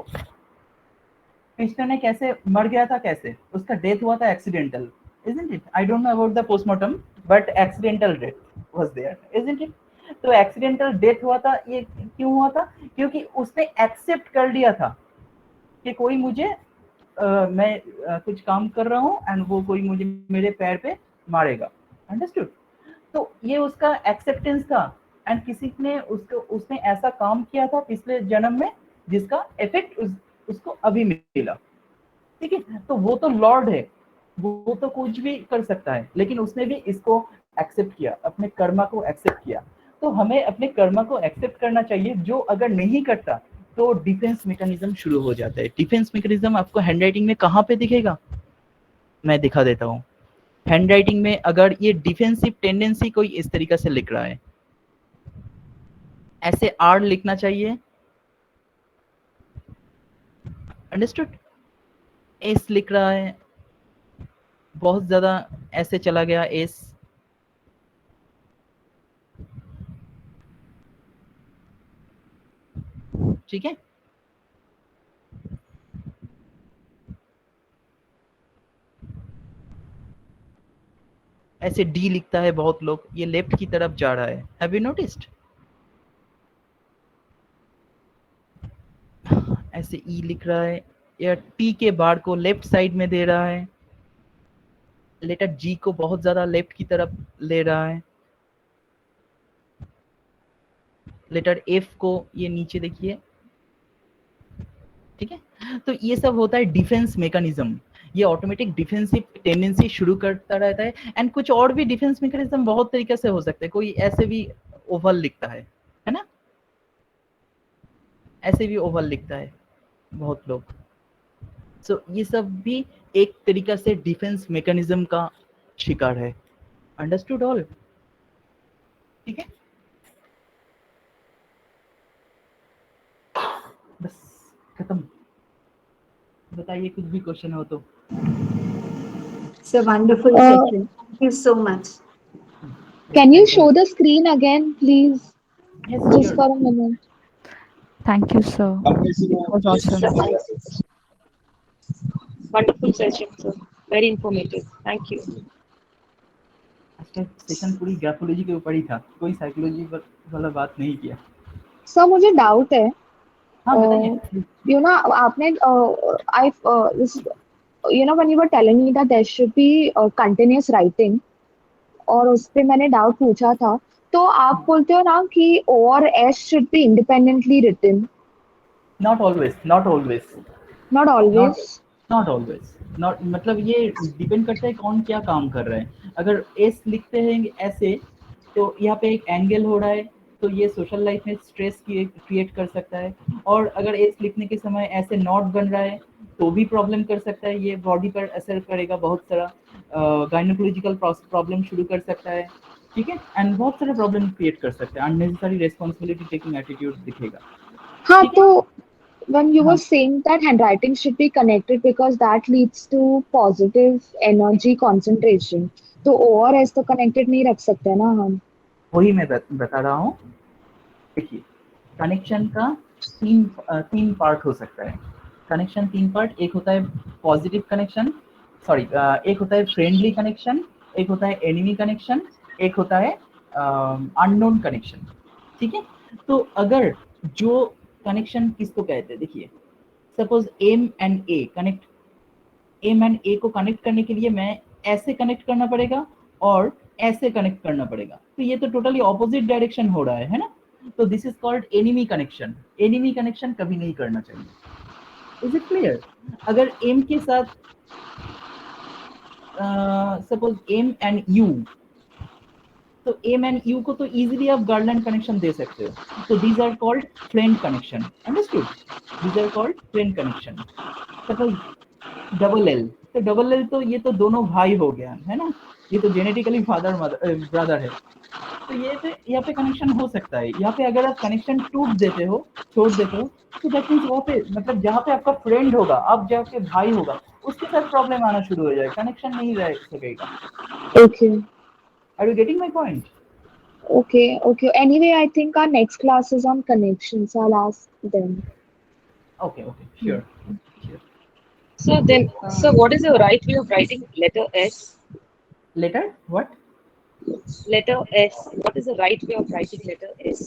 कृष्ण ने कैसे मर गया था, कैसे उसका डेथ हुआ था, accidental, isn't it? I don't know about the postmortem, but accidental death was there, isn't it? तो एक्सीडेंटल डेथ हुआ था, ये क्यों हुआ था? क्योंकि उसने एक्सेप्ट कर लिया था कि कोई मुझे मैं कुछ काम कर रहा हूँ एंड वो कोई मुझे मेरे पैर पे मारेगा। अंडरस्टूड? तो ये उसका एक्सेप्टेंस था, एंड किसी ने उसने ऐसा काम किया था पिछले जन्म में जिसका इफेक्ट उसको अभी मिला, ठीक है? तो वो तो लॉर्ड है, वो तो कुछ भी कर सकता है, लेकिन उसने भी इसको एक्सेप्ट किया, अपने कर्मा को एक्सेप्ट किया। तो हमें अपने कर्मा को एक्सेप्ट करना चाहिए, जो अगर नहीं करता तो डिफेंस मैकेनिज्म शुरू हो जाता है। डिफेंस मैकेनिज्म आपको हैंडराइटिंग में कहाँ पे दिखेगा, मैं दिखा देता हूँ। हैंडराइटिंग में अगर ये डिफेंसिव टेंडेंसी कोई इस तरीके से लिख रहा है, ऐसे आर लिखना चाहिए। अंडरस्टूड? एस लिख रहा है, बहुत ज्यादा ऐसे चला गया एस, ठीक है? ऐसे डी लिखता है बहुत लोग, ये लेफ्ट की तरफ जा रहा है। Have you noticed? ऐसे ई लिख रहा है, या टी के बार को लेफ्ट साइड में दे रहा है, लेटर जी को बहुत ज्यादा लेफ्ट की तरफ ले रहा है, लेटर एफ को ये नीचे देखिए, ठीक है। तो ये सब होता है डिफेंस मैकेनिज्म, ये ऑटोमेटिक डिफेंसिव टेंडेंसी शुरू करता रहता है। एंड कुछ और भी डिफेंस मैकेनिज्म बहुत तरीके से हो सकते हैं, कोई ऐसे भी ओवल लिखता है ना, ऐसे भी ओवल लिखता है बहुत लोग। सो ये सब भी एक तरीका से डिफेंस मैकेनिज्म का शिकार है। Understood all? ठीक है, बस खत्म। बताइए कुछ भी क्वेश्चन हो तो। It's a wonderful session. Thank you so much. Can you show the screen again, please? Yes, Just sure. for a minute. Thank you, sir. It was awesome. Wonderful session, sir. Very informative. Thank you. आज का session पूरी graphology के ऊपर ही था, कोई psychology वाला बात नहीं किया। सर मुझे डाउट है, हाँ बताइए। you know, आपने you know, when you were telling me that there should be continuous writing, और उस पे मैंने डाउट पूछा था, तो आप बोलते हो ना कि O और S should be independently written. Not always, not always. Not always. Not always. Not, मतलब ये डिपेंड करता है कौन क्या काम कर रहा है। अगर S लिखते हैं ऐसे, तो यहाँ पे एक एंगल हो रहा है, तो ये सोशल लाइफ में स्ट्रेस क्रिएट कर सकता है। और अगर S लिखने के समय ऐसे नॉट बन रहा है तो भी प्रॉब्लम कर सकता है, ये बॉडी पर असर करेगा, बहुत सारा गायनोकोलॉजिकल प्रॉब्लम शुरू कर सकता है, ठीक है। एंड बहुत सारे प्रॉब्लम क्रिएट कर सकता है, अननेसेसरी रिस्पांसिबिलिटी टेकिंग एटीट्यूड दिखेगा। हाँ, तो when you were saying that handwriting should be connected because that leads to positive energy concentration, तो O और S तो connected नहीं रख सकते ना हम। वही मैं बता रहा हूँ। देखिए, कनेक्शन का तीन पार्ट हो सकता है। कनेक्शन 3 पार्ट, एक होता है पॉजिटिव कनेक्शन, सॉरी, एक होता है फ्रेंडली कनेक्शन, एक होता है एनिमी कनेक्शन, एक होता है अननोन कनेक्शन, ठीक है। तो अगर जो कनेक्शन किसको कहते हैं, देखिए suppose M and A connect, M and A को कनेक्ट करने के लिए मैं ऐसे कनेक्ट करना पड़ेगा और ऐसे कनेक्ट करना पड़ेगा, तो ये तो टोटली ऑपोजिट डायरेक्शन हो रहा है ना। तो this is called enemy connection. Enemy connection कभी नहीं करना चाहिए। Is it clear? अगर एम के साथ सपोज एम एंड यू, तो एम एंड यू को तो इजीली आप गार्लैंड कनेक्शन दे सकते हो, तो these are called friend connection. Understood? These are called friend connection. Suppose double L, तो डबल एल तो ये तो दोनों भाई हो गया है ना, ये तो जेनेटिकली फादर ब्रदर है, तो ये पे यहाँ पे कनेक्शन हो सकता है। यहाँ पे अगर आप कनेक्शन टूट देते हो, छोड़ देते हो, तो दैट मींस वहाँ पे मतलब जहाँ पे आपका फ्रेंड होगा, आप जहाँ पे भाई होगा, उसके साथ प्रॉब्लम आना शुरू हो जाएगा, कनेक्शन नहीं रह सकेगा। Okay. Are you getting my point? Okay, okay. Anyway, I think our next class is on connections. I'll ask them. Okay, sure. So then, so what is the right way of writing letter S? Letter what? Letter S. What is the right way of writing letter S?